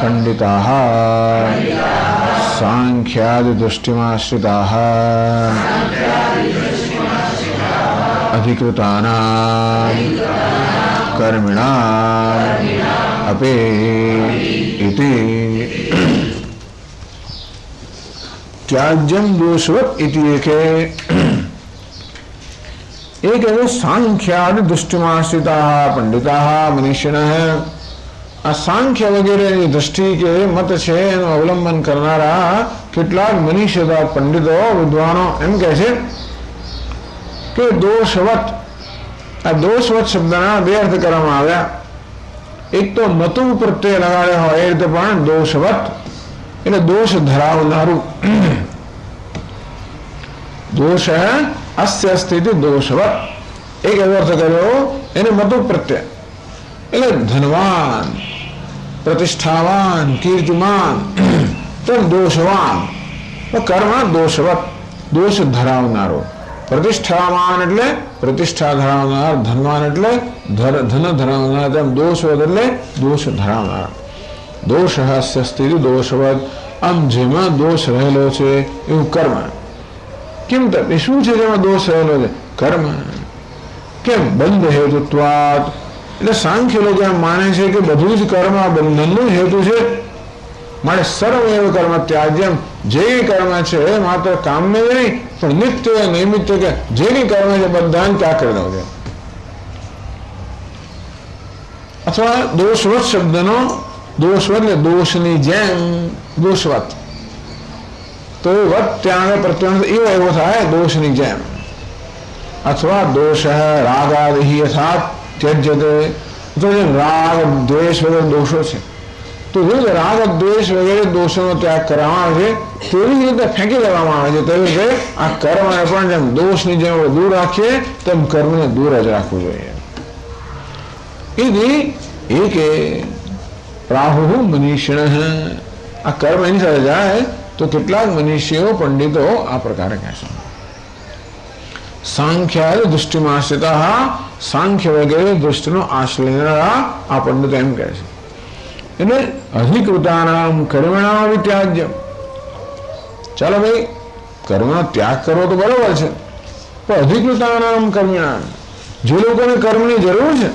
पंडिताः सांख्यादि दृष्टिमाश्रिताः अधिकृतानां कर्मिणाम् अपि इति त्याज्यम दोषवत इति एक सांख्यादि दृष्टिमाश्रिताः पंडिताः मनीषिणः सांख्य वगैरह दृष्टि के मत छे अवलंबन करनारा કેટલાક મનીષીઓ પંડિતો વિદ્વાનો એમ કહે છે કે દોષવત આ દોષવત શબ્દના બે અર્થ કરવામાં આવ્યા. એક તો મતુ પ્રત્યય લગાડ્યો હોય એ રીતે પણ દોષવત એટલે દોષ ધરાવનારું. दोष है अस्य स्थिति दोषवत एक अर्थ करो એને મતુ પ્રત્યય એટલે ધનવાન प्रतिष्ठावान कीर्तिमान तो दोषवान कर्म दोषवत दोष धरावनारो प्रतिष्ठावान એટલે प्रतिष्ठा ધરાવનાર ધનવાન એટલે ધન ધરાવનાર તેમ દોષવત એટલે દોષ ધરાવનાર. दोष अस्य स्थिति दोषवत આમ જેમાં દોષ રહેલો છે એવું કર્મ. કેમ તો શું છે જેમાં દોષ રહેલો છે? કર્મ. કેમ? બંધ હેતુત્વાત એટલે સાંખ્ય લોકો એમ માને છે કે બધું જ કર્મ આ બંધનનું હેતુ છે. માટે સર્વમેવ કર્મ ત્યાજ્યમ જે કર્મ છે માત્ર કામ્ય નહીં પણ નિત્ય નૈમિત્ત કે જે કઈ કર્મ છે બધાને ત્યાગ કરી દો છે. અથવા દોષવત શબ્દનો દોષવત એટલે દોષની જેમ દોષવત તો એ વત ત્યાં આગળ પ્રત્યય એવો થાય દોષની જેમ. અથવા દોષ રાગાદિ યથા त्यज्यते तो राग द्वेष वगैरह दोषो છે તો જે રાગ દ્વેષ વગેરે દોષોનો ત્યાગ કરવામાં આવે છે તેવી રીતે ફેંકી દેવામાં આવે છે. તેવી રીતે આ કર્મને પણ જેમ દોષની જેમ દૂર રાખીએ તેમ કર્મને દૂર જ રાખવું જોઈએ. इति एके प्राहुः मनीषिणः आ कर्म एनी સાથે જાય તો કેટલાક મનીષીઓ પંડિતો આ પ્રકારે કહે છે. सांख्यादि दृष्टिमाश्रिताः सांख्य वगैरह दृष्टिनो आश्रय लेनारा आ पंडित एम कहे छे. એટલે અધિકૃતાનામ કર્મણામ વિત્યાજ્ય. ચાલો ભાઈ કર્મનો ત્યાગ કરવો તો બરોબર છે પણ અધિકૃતાનામ કર્મણામ જે લોકોને કર્મની જરૂર છે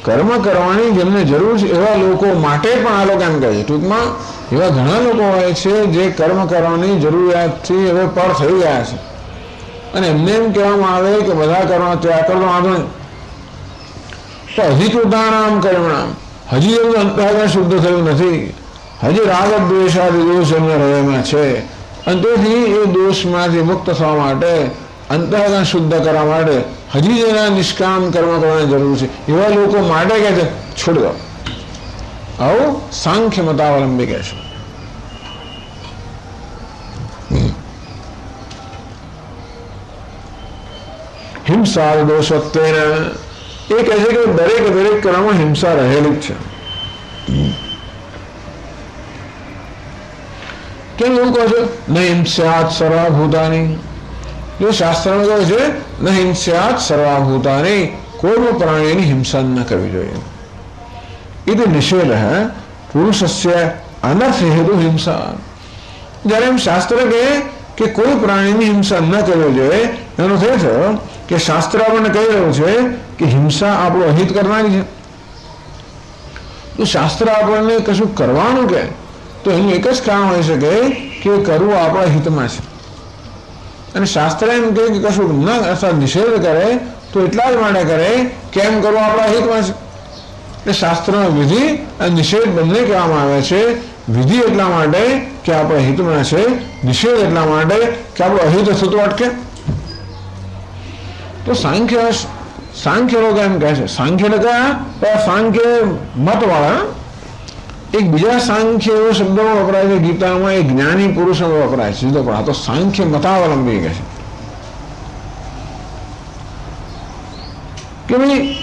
કર્મ કરવાની જેમને જરૂર છે એવા લોકો માટે પણ આ લોકો એમ કહે છે. ટૂંકમાં એવા ઘણા લોકો હોય છે જે કર્મ કરવાની જરૂરિયાતથી હવે પર થઈ ગયા છે અને એમને એમ કહેવામાં આવે કે બધા કર્મ ત્યાગ કરવો વાંધો નહીં તો અધિકૃતાનામ કર્મણામ હજી એવું અંતઃકરણ શુદ્ધ થયું નથી. હજી રાગ દ્વેષાદિ દોષ એમને હૃદયમાં છે અને તેથી એ દોષમાંથી મુક્ત થવા માટે અંતઃકરણ શુદ્ધ કરવા માટે હજી જેના નિષ્કામ કર્મ કરવાની જરૂર છે એવા લોકો માટે કહે છે છોડી દો. આવું સાંખ્ય મતાવલંબી કહે છે. हिंसा दोषत्वेन એ કહે છે કે દરેક દરેક કર્મમાં હિંસા રહેલી જ છે. કેમ એવું કહો છો? ન હિંસ્યાત સર્વભૂતાની. જો શાસ્ત્રમાં કહે છે ન હિંસ્યાત સર્વભૂતાની કોઈ પણ પ્રાણીની હિંસા ન કરવી જોઈએ. એ નિષેધ પુરુષસ્ય અનર્થ હેતુ હિંસા. જ્યારે એમ શાસ્ત્ર કહે કે કોઈ પ્રાણીની હિંસા ન કરવી જોઈએ એનો થઈ થયો કે શાસ્ત્ર આપણને કહી રહ્યું છે કે હિંસા આપણું અહિત કરવાની છે. તો શાસ્ત્ર આપણને કશું કરવાનું કે તો એનું એક જ કારણ હોઈ શકે કે કરવું આપણા હિતમાં છે. અને શાસ્ત્ર એમ કહે કે કશું ન અથવા નિષેધ કરે તો એટલા જ માટે કરે કે એમ કરવું આપણા હિતમાં છે. એટલે શાસ્ત્રનો વિધિ અને નિષેધ બંને કહેવામાં આવે છે. વિધિ એટલા માટે કે આપણા હિતમાં છે, નિષેધ એટલા માટે કે આપણું અહિત થતું અટકે. તો સાંખ્ય સાંખ્ય લોકો એમ કહે છે, સાંખ્ય એટલે સાંખ્ય મત વાળા, એક બીજા સાંખ્ય એવો શબ્દમાં વપરાય છે ગીતામાં, એ જ્ઞાની પુરુષોમાં વપરાય છે સીધો, પણ આ તો સાંખ્ય મતાવલંબી કહે છે કે ભાઈ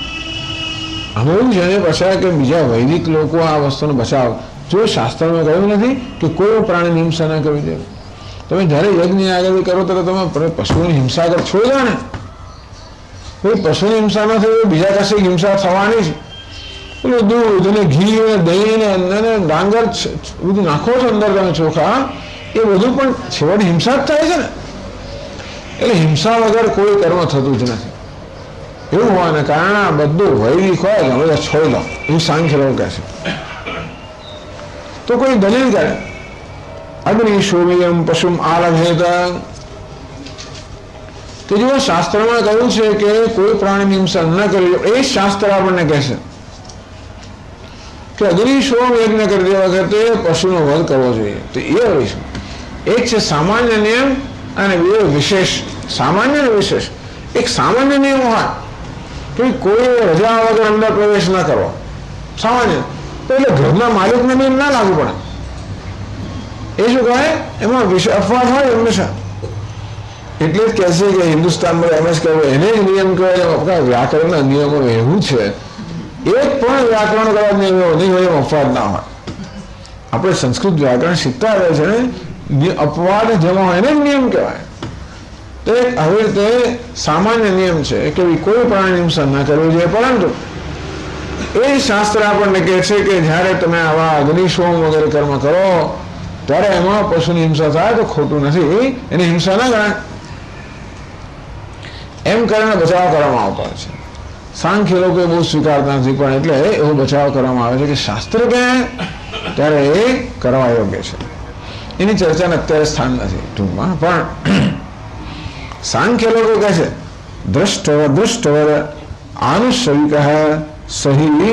અમે એવું છે પછી કે બીજા વૈદિક લોકો આ વસ્તુનો બચાવ, જો શાસ્ત્રમાં કહ્યું નથી કે કોઈ પ્રાણીની હિંસા ના કરવી જોઈએ. તમે જ્યારે યજ્ઞ આગળ કરો ત્યારે તમે પશુઓની હિંસા આગળ છોડી દો ને, કોઈ પશુની હિંસા ન થઈ બીજા કશે હિંસા થવાની છે. પેલું દૂધ અને ઘી ને દહીં ને ડાંગર બધું નાખો છો અંદર તમે ચોખા, એ બધું પણ છેવટે હિંસા જ થાય છે ને. એટલે હિંસા વગર કોઈ કર્મ થતું જ નથી. એવું હોવાને કારણે આ બધું વૈદિક હોય ને બધા છોડી લો, એવું સાંખ્ય લોકો કહે છે. તો કોઈ દલીલ કરે અગ્નિ શોભિયમ પશુમ આલભેત, કે જો શાસ્ત્રમાં કહ્યું છે કે કોઈ પ્રાણીની હિંસા ન કરવી, એ શાસ્ત્ર આપણને કહેશે કે અગ્નિ શોમ યજ્ઞ કરતી વખતે પશુનો વધ કરવો જોઈએ. તો એ રહીશું, એક છે સામાન્ય નિયમ અને બે વિશેષ. સામાન્ય અને વિશેષ. એક સામાન્ય નિયમ હોય કે કોઈ રજા વગર અંદર પ્રવેશ ના કરવો, સામાન્ય. તો એટલે ઘરના માલિકને નિયમ ના લાગુ પડે. એ શું કહે, એમાં અપવાદ હોય હંમેશા. એટલે જ કહે છે કે હિન્દુસ્તાનમાં એમ જ કહેવું, એને જ નિયમ કહેવાય. વ્યાકરણના નિયમો એવું છે, એક પણ વ્યાકરણ કરવા નિયમો નહીં હોય, અપવાદ ના હોય. આપણે સંસ્કૃત વ્યાકરણ શીખતા આવે છે ને, અપવાદ જેમાં હોય એને જ નિયમ કહેવાય. તો આવી રીતે સામાન્ય નિયમ છે કે કોઈ પ્રાણી હિંસા ના કરવી જોઈએ, પરંતુ એ શાસ્ત્ર આપણને કહે છે કે જ્યારે તમે આવા અગ્નિશોમ વગેરે કર્મ કરો ત્યારે એમાં પશુની હિંસા થાય તો ખોટું નથી, એની હિંસા ના ગણાય. એમ કરીને બચાવ કરવામાં આવતો હોય છે. સાંખ્ય લોકો બહુ સ્વીકારતા નથી, પણ એટલે એવો બચાવ કરવામાં આવે છે કે શાસ્ત્ર કહે ત્યારે એ કરવા યોગ્ય છે. એની ચર્ચાને અત્યારે સ્થાન નથી ટૂંકમાં, પણ સાંખ્ય લોકો કહે છે દૃષ્ટવર આનુષવિક સહી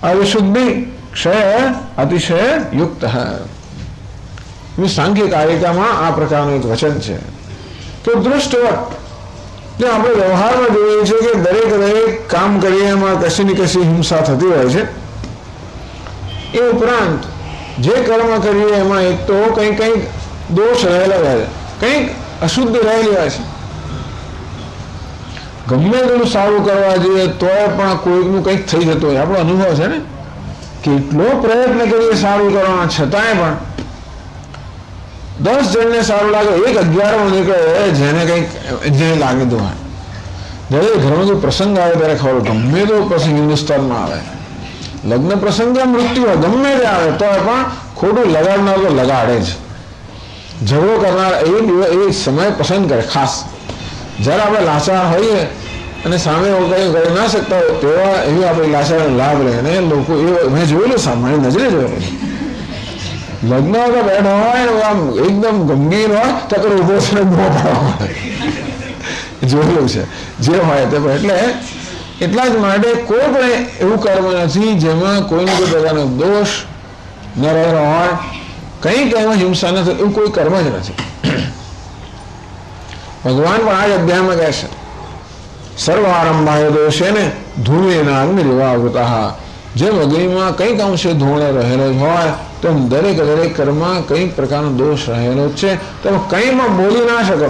અવિશુદ્ધિ ક્ષય અતિશય યુક્ત. સાંખ્ય કારિકામાં આ પ્રકારનું એક વચન છે કે દૃષ્ટવર, જે આપણે વ્યવહારમાં જોઈએ છે કે દરેક કામ કરીએ એમાં કશી ને કશી હિંસા થતી હોય છે. એ ઉપરાંત જે કર્મ કરીએ એમાં એક તો કંઈક દોષ રહેલા હોય છે, કંઈક અશુદ્ધ રહેલી હોય છે. ગમે તેનું સારું કરવા જોઈએ તોય પણ કોઈકનું કંઈક થઈ જતું હોય. આપણો અનુભવ છે ને, કેટલો પ્રયત્ન કરીએ સારું કરવાના છતાંય પણ 10 જણને સારું લાગે, 11 નીકળે જેને કંઈક જે લાગતું હોય. જ્યારે ઘરમાં જો પ્રસંગ આવે ત્યારે ખબર, ગમે તો પ્રસંગ હિન્દુસ્તાનમાં આવે, લગ્ન પ્રસંગ મૃત્યુ હોય, ગમે તે આવે તો પણ ખોટું લગાડનાર તો લગાડે જ. ઝઘડો કરનાર એ સમય પસંદ કરે ખાસ. જ્યારે આપણે લાચાર હોઈએ અને સામે કંઈ કરી ના શકતા હોય તેવા એવી આપણે લાચારનો લાભ લે. અને લોકો એ મેં જોયેલું, સામાન્ય નજરે જોયેલું, લગ્ન તો બેઠા હોય ને આમ એકદમ ગંભીર હોય તો ઉભો છે ઉભો પાડવા પડે. જોયેલું છે જે હોય તે. એટલે એટલા જ માટે કોઈ પણ એવું કર્મ નથી જેમાં કોઈને કોઈ પ્રકારનો દોષ ન રહેલો હોય, કંઈક એમાં હિંસા ન થાય, એવું કોઈ કર્મ જ નથી. ભગવાન પણ આ જ અધ્યાયમાં કહે છે સર્વ આરંભાય દોષે ને ધૂળેના અગ્નિ રેવાવૃતા. જેમ અગ્નિમાં કંઈક અંશે ધૂળ રહેલો જ હોય તેમ દરેક કર્મમાં કંઈક પ્રકારનો દોષ રહેલો જ છે. તમે કંઈમાં બોલી ના શકો,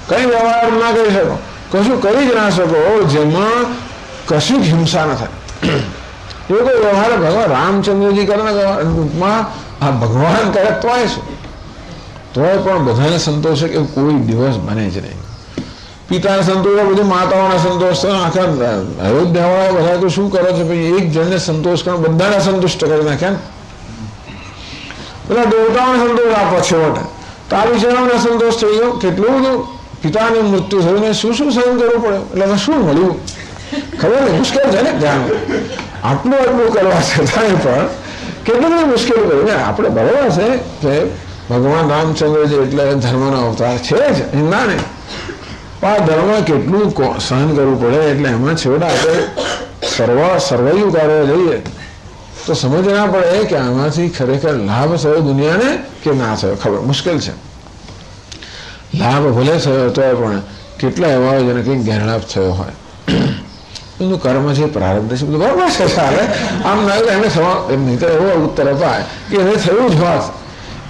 કંઈ વ્યવહાર ના કરી શકો, કશું કરી જ ના શકો જેમાં કશું જ હિંસા ન થાય. એવો કોઈ વ્યવહાર ભગવાન રામચંદ્રજી કરે ટૂંકમાં આ ભગવાન કરે તોય શું, તોય પણ બધાને સંતોષ છે કે કોઈ દિવસ બને જ નહીં. પિતાને સંતોષ, બધી માતાઓને સંતોષ, આખા અયોધ્યાવાળા બધા તો શું કરે છે ભાઈ, એક જણને સંતોષ કરો, બધાને સંતુષ્ટ કરી નાખ્યા ને. બધા દેવતાઓને સંતોષ આપો છેવટે, તો આ વિચારોને સંતોષ થઈ ગયો. કેટલું બધું પિતાનું મૃત્યુ થયું ને શું સહન કરવું પડે, એટલે એમાં શું મળ્યું ખબર નહીં. મુશ્કેલ છે ને ધ્યાન, આટલું કરવા છતાંય પણ કેટલું બધું મુશ્કેલ કર્યું ને. આપણે બરોબર છે કે ભગવાન રામચંદ્રજી એટલે ધર્મનો અવતાર છે જ, ના નહીં, પણ આ ધર્મ કેટલું સહન કરવું પડે. એટલે એમાં છેવટે આપણે સર્વૈયું કાર્ય જઈએ તો સમજ ના પડે કે આમાંથી ખરેખર લાભ થયો દુનિયાને કે ના થયો. ખબર મુશ્કેલ છે. લાભ ભલે થયો તો પણ કેટલા એવા હોય જેને કંઈક ગેરલાભ થયો હોય. એનું કર્મ છે, પ્રારબ્ધ છે, બધું બરાબર છે, ચાલે. આમ ના એને નહીં તો એવો ઉત્તર અપાય કે એને થયું જ હોત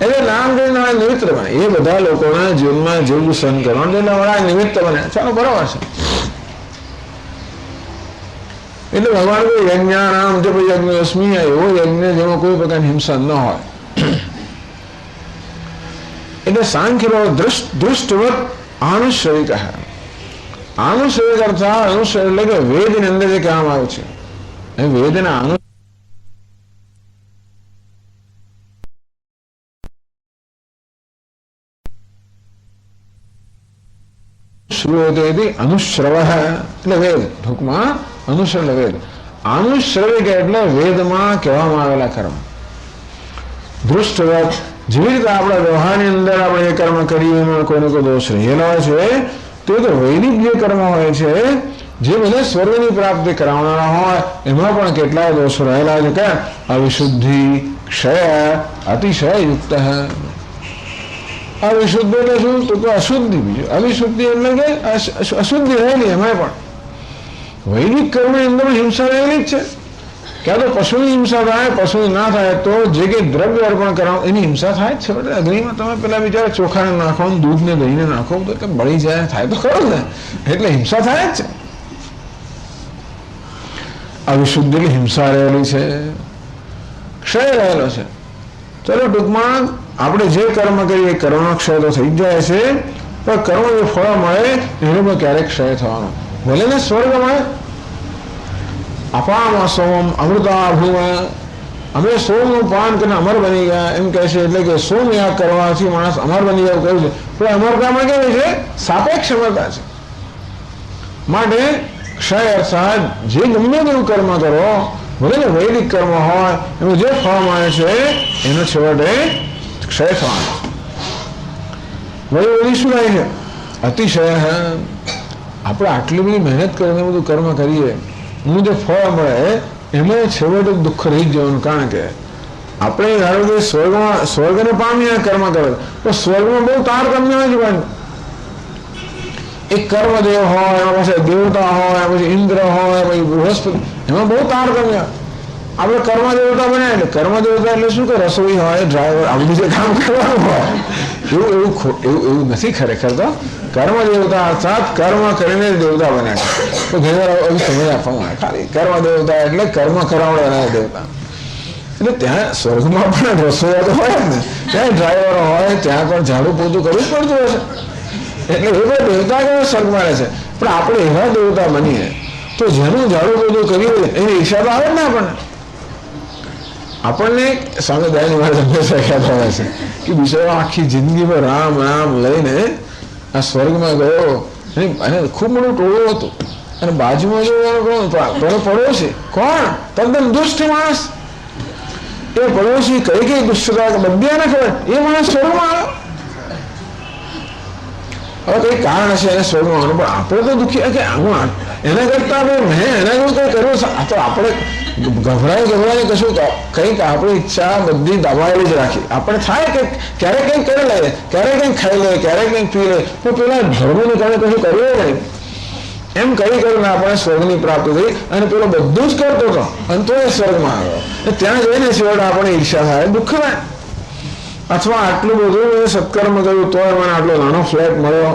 એટલે નામ કરીને નિમિત્ત બને. એ બધા લોકોના જીવનમાં જેવું સહન કરવાનું એટલે વડા નિમિત્ત બને. ચાલો બરાબર છે. એટલે ભગવાન કોઈ યજ્ઞાનામ જપ યજ્ઞ એવો યજ્ઞ જેમાં કોઈ પ્રકારની હિંસા ન હોય. એટલે સાંખ્ય દૃષ્ટવત આનુશ્રય કહે. આનુશ્રય અર્થાત અનુશ્રય એટલે કે વેદની અંદર જે કહેવામાં આવ્યું છે એ વેદના અનુશ્રવ એટલે વેદ. ટૂંકમાં અનુશ્રવ એટલે વેદ. અનુશ્રવ એટલે વેદમાં કહેવામાં આવેલા કર્મ. દૃષ્ટવત જેવી રીતે આપણા વ્યવહારની અંદર આપણે એ કર્મ કરીએ એમાં કોઈને કોઈ દોષ રહેલા હોય છે, તો વૈદિક જે કર્મ હોય છે જે બધા સ્વર્ગની પ્રાપ્તિ કરાવનારા હોય એમાં પણ કેટલાય દોષો રહેલા છે. કે અવિશુદ્ધિ, ક્ષય, અતિશય યુક્ત. અવિશુદ્ધ એટલે શું? તો અશુદ્ધિ. બીજું અવિશુદ્ધિ એટલે કે અશુદ્ધિ રહેલી. એમાં પણ વૈદિક કર્મની અંદર હિંસા રહેલી જ છે. ક્યાં તો પશુની હિંસા થાય, પશુની ના થાય તો જે કંઈ દ્રવ્ય અર્પણ કરાવો એની હિંસા થાય જ છે. એટલે અગ્નિમાં તમે પેલા બિચારા ચોખાને નાખો, દૂધને દહીંને નાખો તો એટલે બળી જાય, થાય તો ખરો ને. એટલે હિંસા થાય જ છે. અવિશુદ્ધ એટલે હિંસા રહેલી છે, ક્ષય રહેલો છે. ચલો ટૂંકમાં આપણે જે કર્મ કરીએ એ કર્મનો ક્ષય તો થઈ જ જાય છે, પણ કર્મ જે ફળ મળે એનો પણ ક્યારેક ક્ષય થવાનો. ભલે ને સ્વર્ગ મળે, અપામાં સોમ અમૃતા ભૂમાં, અમે સોમનું પાન કરીને અમર બની ગયા એમ કહે છે. એટલે કે સોમ યાગ કરવાથી માણસ અમર બની ગયા કહ્યું છે. પણ અમરતામાં કેવી છે? સાપેક્ષ અમરતા છે. માટે ક્ષય અર્થાત જે ગમે તેવું કર્મ કરો, ભલે ને વૈદિક કર્મ હોય એનું જે ફળ મળે છે એનો છેવટે ક્ષય થવાનો. વળી શું થાય છે? અતિશય. આપણે આટલી બધી મહેનત કરીને બધું કર્મ કરીએ, એનું જે ફળ મળે એમાં છેવટે દુઃખ રહી જ જવાનું. કારણ કે આપણે ધારો કે સ્વર્ગને પામીને કર્મ કરે તો સ્વર્ગમાં બહુ તારતમ્ય હોય છે. પણ એક કર્મદેવ હોય, એમાં પછી દેવતા હોય, પછી ઇન્દ્ર હોય, પછી બૃહસ્પતિ, એમાં બહુ તારતમ્ય. આપણે કર્મદેવતા બનાવે એટલે કર્મદેવતા એટલે શું કે રસોઈ હોય, ડ્રાઈવર, આ બધું જે કામ કરવાનું હોય એવું નથી ખરેખર. તો કર્મદેવતા અર્થાત કર્મ કરીને દેવતા બન્યા છે. તો ઘણી વાર એવું સમજ આપવામાં આવે ખાલી કર્મદેવતા એટલે કર્મ કરાવડાના દેવતા. એટલે ત્યાં સ્વર્ગમાં પણ રસોઈયા તો હોય ને, ત્યાં ડ્રાઈવરો હોય, ત્યાં પણ ઝાડુ પોતું કરવું જ પડતું હશે. એટલે એ બધા દેવતા કેવા સ્વર્ગમાં રહે છે. પણ આપણે એવા દેવતા બનીએ તો જેનું ઝાડુ પોતું કર્યું એની હિસાબ આવે ને આપણને સામે દયાની વાત હંમેશા ખ્યાલ આવે છે કે બિચારો આખી જિંદગીમાં રામ રામ લઈને આ સ્વર્ગમાં ગયો અને ખૂબ મોટું ટોળું હતું. અને બાજુમાં જો પડોશી કોણ? તદ્દન દુષ્ટ માણસ. એ પડોશી કઈ કઈ દુષ્ટતા બધાને ખબર, એ માણસ સ્વર્ગમાં આવ્યો. હવે કઈ કારણ હશે એને સ્વર્ગમાં આવવાનું, પણ આપણે તો દુઃખી કે એના કરતા મેં એના જેવું કઈ કર્યું. તો આપણે ગભરાય કશું કંઈક આપણી ઈચ્છા બધી દબાયેલી જ રાખી. આપણે થાય કે ક્યારેક કંઈક કરી લઈએ, ક્યારેક કંઈક ખાઈ લઈએ, ક્યારેક કંઈક પી લે, તો પેલા ધર્મને કારણે કશું કર્યું નહીં. એમ કરીને આપણે સ્વર્ગની પ્રાપ્તિ થઈ. અને પેલો બધું જ કરતો હતો અને તો એ સ્વર્ગમાં આવ્યો. ત્યાં જઈને છેવટે આપણે ઈર્ષા થાય, દુઃખ થાય. અથવા આટલું બધું સત્કર્મ કર્યું તોય મને આટલો નાનો ફ્લેટ મળ્યો,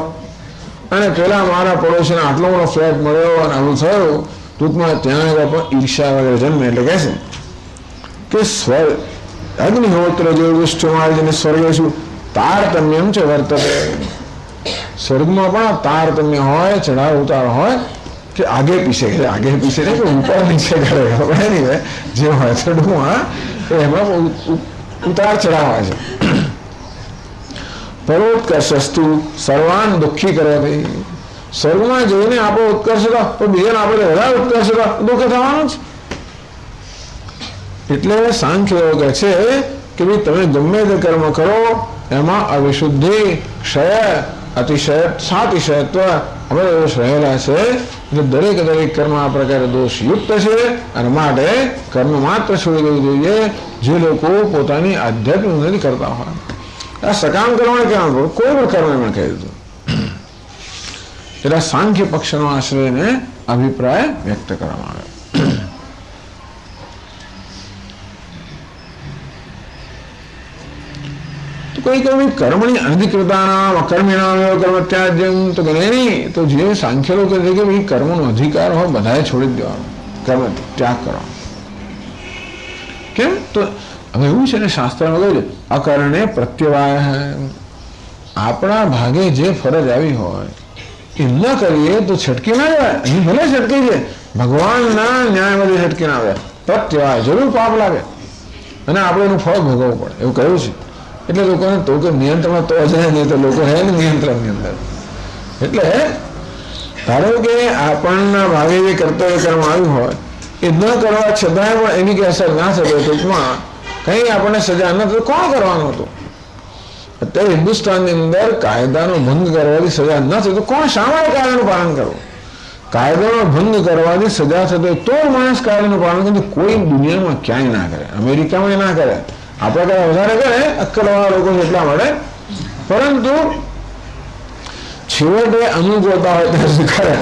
અને પેલા મારા પડોશીને આટલો મોટો ફ્લેટ મળ્યો, અને આવું થયું. ટૂંકમાં ત્યાં પણ ઈર્ષા વગેરે જન્મે. એટલે કહે છે કે અગ્નિહોત્ર જેવું દુષ્ટમાર્ગને સ્વર્ગે શું તારતમ્યમ છે વર્તતે. સ્વર્ગમાં પણ તારતમ્ય હોય, ચઢાવ ઉતાર હોય કે આગે પીછે કરે, આગે પીછે ને કે ઉપર નીચે કરે, નહીં જે હોય ચડવું એમાં ઉતાર ચઢાવ હોય છે. પરોત્કર્ષસ્તુ સર્વાન દુઃખી કરવાથી. સ્વર્ગમાં જઈને આપણો ઉત્કર્ષ હતો તો બીજાને આપણે વધારે ઉત્કર્ષ હતો, દુઃખ થવાનું જ. એટલે સાંખ્ય કહે છે કે ભાઈ તમે ગમે તે કર્મ કરો એમાં અવિશુદ્ધિ, ક્ષય, અતિશય, સાતિશયત્વ આપણે દોષ રહેલા છે. એટલે દરેક કર્મ આ પ્રકારે દોષયુક્ત છે. અને માટે કર્મ માત્ર છોડી દેવું જોઈએ જે લોકો પોતાની આધ્યાત્મિક ઉન્નતિ કરતા હોય. આ સકામ કરવાને કહેવાનું કોઈ પણ કર્મ એમણે કહી દીધું. એટલે સાંખ્ય પક્ષનો આશ્રયને અભિપ્રાય વ્યક્ત કરવામાં આવે. તો કોઈ કહ્યું કર્મની અનધિકૃતાનામ અકર્મિણામ એવ કર્મ ત્યાજ્યમ, તો કે નહીં, તો જે સાંખ્ય લોકો કહે કે ભાઈ કર્મનો અધિકાર હોય બધાએ છોડી જ દેવાનો, કર્મ ત્યાગ કરવાનો. કેમ? તો હવે એવું છે ને, શાસ્ત્રમાં કહ્યું છે અકરણે પ્રત્યવાય. આપણા ભાગે જે ફરજ આવી હોય એ ન કરીએ તો છટકી ના જાય. અહીં ભલે છટકી છે, ભગવાનના ન્યાયમાંથી છટકી ના આવે, પ્રત્યવાય જરૂર પાપ લાગે અને આપણે એનું ફળ ભોગવવું પડે, એવું કહ્યું છે. એટલે લોકોને તો કે નિયંત્રણ તો જાય નહીં, તો લોકો હે ને નિયંત્રણની અંદર. એટલે ધારો કે આપણના ભાગે જે કર્તવ્ય કર્મ આવ્યું હોય એ ન કરવા છતાંય પણ એની કઈ અસર ના થતો, ટૂંકમાં કંઈ આપણને સજા ન થતી, કોણ કરવાનું હતું? અત્યારે હિન્દુસ્તાનની અંદર કાયદાનો ભંગ કરવાથી સજા ન થતી તો કોણ, શા માટે કાયદાનું પાલન કરવું? કાયદાનો ભંગ કરવાથી સજા થતો તો માણસ કાયદાનું પાલન કરે. કોઈ દુનિયામાં ક્યાંય ના કરે, અમેરિકામાં ના કરે, આપણા કરતા વધારે કરે અક્કલવાળા લોકો એટલા માટે. પરંતુ છેવટે અનુકૂળતા હોય ત્યાં કરે.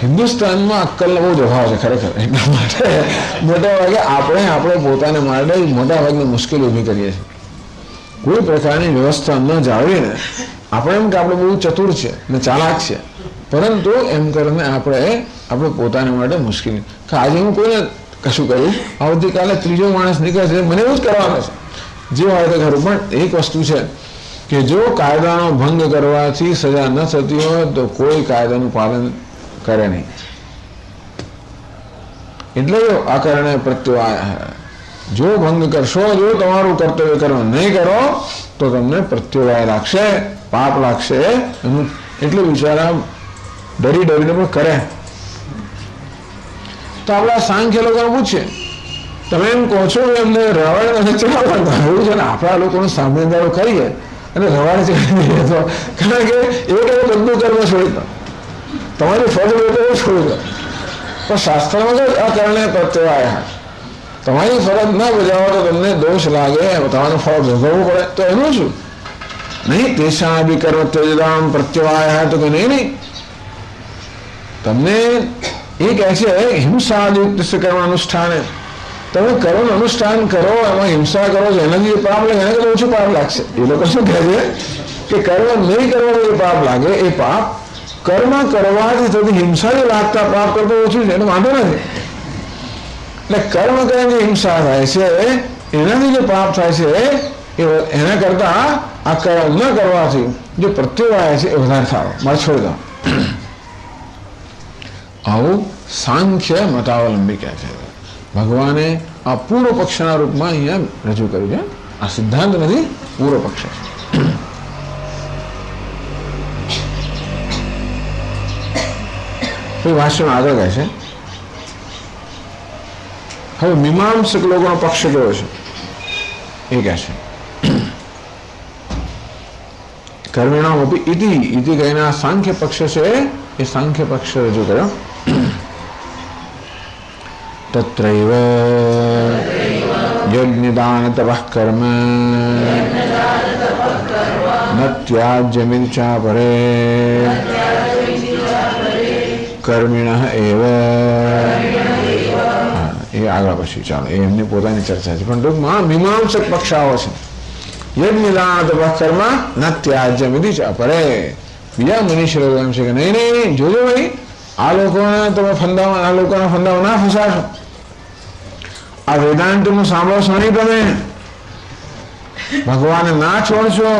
હિન્દુસ્તાનમાં અક્કલનો બહુ જ અભાવ છે ખરેખર. એટલા માટે મોટા ભાગે આપણે પોતાને માટે મોટા ભાગની મુશ્કેલી ઊભી કરીએ છીએ. કોઈ પ્રકારની વ્યવસ્થા ન જાળવીને આપણે એમ કે આપણે બહુ ચતુર છે ને ચાલાક છે, પરંતુ એમ કરીને આપણે પોતાને માટે મુશ્કેલી. આજે હું કોઈને કશું કર્યું, આવતીકાલે ત્રીજો માણસ નીકળે છે, મને એવું જ કરવાનું છે, જે હોય તો ખરું. પણ એક વસ્તુ છે કે જો કાયદાનો ભંગ કરવાથી સજા ન થતી હોય તો કોઈ કાયદાનું પાલન કરે નહીં. એટલે અકરણે પ્રત્યવાય. જો ભંગ કરશો, જો તમારું કર્તવ્ય કર્મ નહીં કરો તો તમને પ્રત્યવાય લાગશે, પાપ લાગશે. એનું એટલું બિચારા ડરીને પણ કરે. તો આપણા સાંખ્ય લોકોને પૂછે, તમે એમ કહો છો કે એમને રવાડે નથી ચડાવતા, એવું છે ને આપણા લોકોનું સાંભળીદારો કરીએ અને રવાડે ચડી દઈએ તો, કારણ કે એક બધું કર્મ છોડી દો, તમારી ફરજ હોય તો છોડી દો. પણ શાસ્ત્રમાં તો અકરણે પ્રત્યવાય. તમારી ફરજ ના બજાવો તો તમને દોષ લાગે, તમારું ફળ ભોગવવું પડે, તો એનું શું નહીં? તેષા બી કર્મ ત્યજતામ પ્રત્યવાય. તો કે નહીં, તમને એ કહે છે હિંસાયુક્ત કર્મ અનુષ્ઠાને. તમે કર્મનું અનુષ્ઠાન કરો, એમાં હિંસા કરો છો, એનાથી પાપ લાગે, એના કરતા ઓછું પાપ લાગશે. એ લોકો શું કહે છે કે કર્મ નહીં કરવાનું જે પાપ લાગે એ પાપ કર્મ કરવાથી થતી હિંસાથી લાગતા પાપ કરતો ઓછું છે, એનો વાંધો નથી. એટલે કર્મ કરીને હિંસા થાય છે એનાથી જે પાપ થાય છે એના કરતા આ કર્મ ન કરવાથી જે પ્રત્યવાય છે એ વધારે થાય. મારે છોડી દો. આવું સાંખ્ય મતાવલંબી કહે છે. ભગવાને આ પૂર્વ પક્ષના રૂપમાં અહીંયા રજૂ કર્યું છે. આ સિદ્ધાંત નથી, પૂર્વ પક્ષ છે. ભાષણ આગળ કહે છે, હવે મીમાંસક લોકોનો પક્ષ કેવો છે એ કહે છે. કર્મિણામ અપી ઇતિ કહીને આ સાંખ્ય પક્ષ છે એ સાંખ્ય પક્ષ રજૂ કર્યો. તત્રૈવ યજ્ઞદાન તપઃ કર્મ ન ત્યાજ્યમિચ્છા પરે કર્મિણઃ એવ. એ આગળ પછી ચાલો, એ એમની પોતાની ચર્ચા છે. પણ ટૂંકમાં મીમાંસક પક્ષાઓ છે. યજ્ઞદાન તપઃ કર્મ ન ત્યાજ્યમિચ્છા પરે. બીજા મનુષ્ય લોકો એમ છે કે નહીં નહીં જોજો ભાઈ, આ લોકોના તમે ફંદામાં, આ લોકોના ફંદામાં ના ફસાશો. આ વેદાંતનું સાંભળશો નહીં, તમે ભગવાનને ના છોડશો.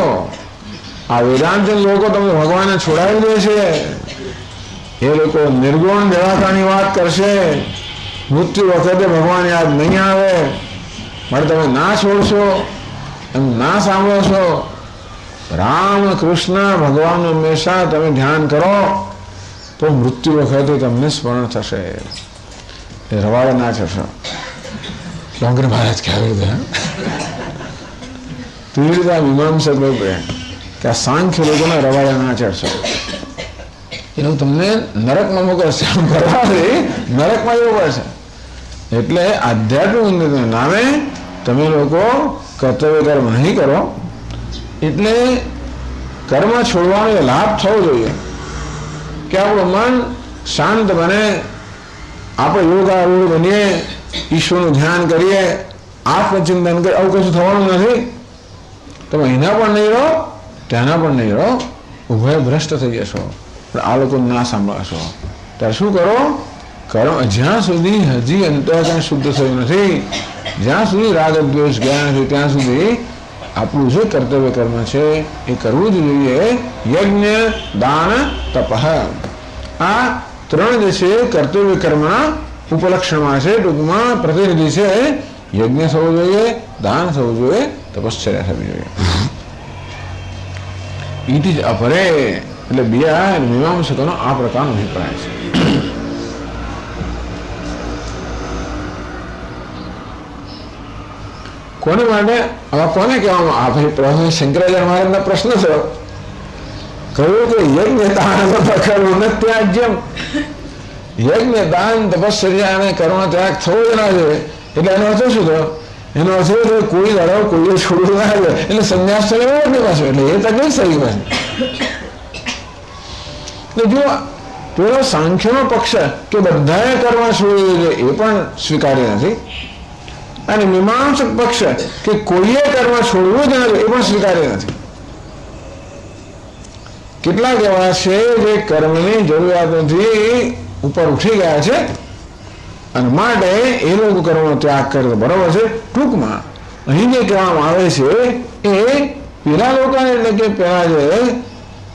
આ વેદાંત લોકો તમને ભગવાનને છોડાવી દે છે. એ લોકો નિર્ગુણ દેવાતાની વાત કરશે, મૃત્યુ વખતે ભગવાન યાદ નહીં આવે. માટે તમે ના છોડશો, એમ ના સાંભળો છો. રામ કૃષ્ણ ભગવાન હંમેશા તમે ધ્યાન કરો તો મૃત્યુ વખતે તમને સ્મરણ થશે. એ રવાડે ના ચડશો. શંકર મહારાજ કહેવું છે તેવી રીતે આ મીમાંસક લોકો કે આ સાંખ્ય લોકોને રવાડે ના ચડશો. એવું તમને નરકમાં મોકલશે, કરવાથી નરકમાં જવું પડશે. એટલે આધ્યાત્મિક નામે તમે લોકો કર્તવ્ય કર્મ નહીં કરો. એટલે કર્મ છોડવાનો લાભ થવો જોઈએ. કે આપણું મન શાંત બને, આપણે યોગારૂઢ બનીએ, ઈશ્વરનું ધ્યાન કરીએ, આત્મચિંતન કરીએ. આવું કશું થવાનું નથી. તમે અહીંના પણ નહીં રહો, ત્યાંના પણ નહીં રહો, ઉભય ભ્રષ્ટ થઈ જશો. પણ આ લોકો ના સાંભળશો ત્યારે શું કરો? કર્મ જ્યાં સુધી હજી અંતઃકરણ શુદ્ધ થયું નથી, જ્યાં સુધી રાગ દ્વેષ ગયા નથી, ત્યાં સુધી આપણું જે કર્તવ્ય કર્મ છે એ કરવું જ જોઈએ. યજ્ઞ, દાન, તપ, આ ત્રણ જે છે કર્તવ્ય કર્મના ઉપલક્ષણમાં છે. ટૂંકમાં પ્રતિનિધિ છે. યજ્ઞ થવું જોઈએ, દાન થવું જોઈએ, તપશ્ચર્યા થવી જોઈએ. ઈતિ જ અપરે એટલે બીજા મીમાંસકોનો આ પ્રકારનો અભિપ્રાય છે. કોને માટે હવે કોને કહેવામાં આ શંકરાચાર્ય મહારાજનો પ્રશ્ન છે. કહ્યું કે યજ્ઞ દાન કરવું ન ત્યાજ્યમ. યજ્ઞ દાન તપશ્ચર્યા અને કર્મ ત્યાગ થવો જ ના જોઈએ. એટલે એનો અર્થ શું થયો? એનો અર્થ એ કે કોઈ લડાવ કોઈએ છોડવું ના આવે એટલે સંન્યાસ તો લેવો જ પાછો. એટલે એ તકલીફ થઈ પાછી. એટલે જો પેલો સાંખ્યનો પક્ષ કે બધાએ કર્મ છોડવું જોઈએ એ પણ સ્વીકાર્ય નથી, અને મીમાંસક પક્ષ કે કોઈએ કર્મ છોડવું જ નથી એ પણ સ્વીકાર્ય નથી. કેટલાક એવા છે જે કર્મની જરૂરિયાતોથી ઉપર ઉઠી ગયા છે અને માટે એ લોકો કર્મનો ત્યાગ કરે તો બરોબર છે. ટૂંકમાં અહીં જે કહેવામાં આવે છે એ પેલા લોકોને એટલે કે પેલા જે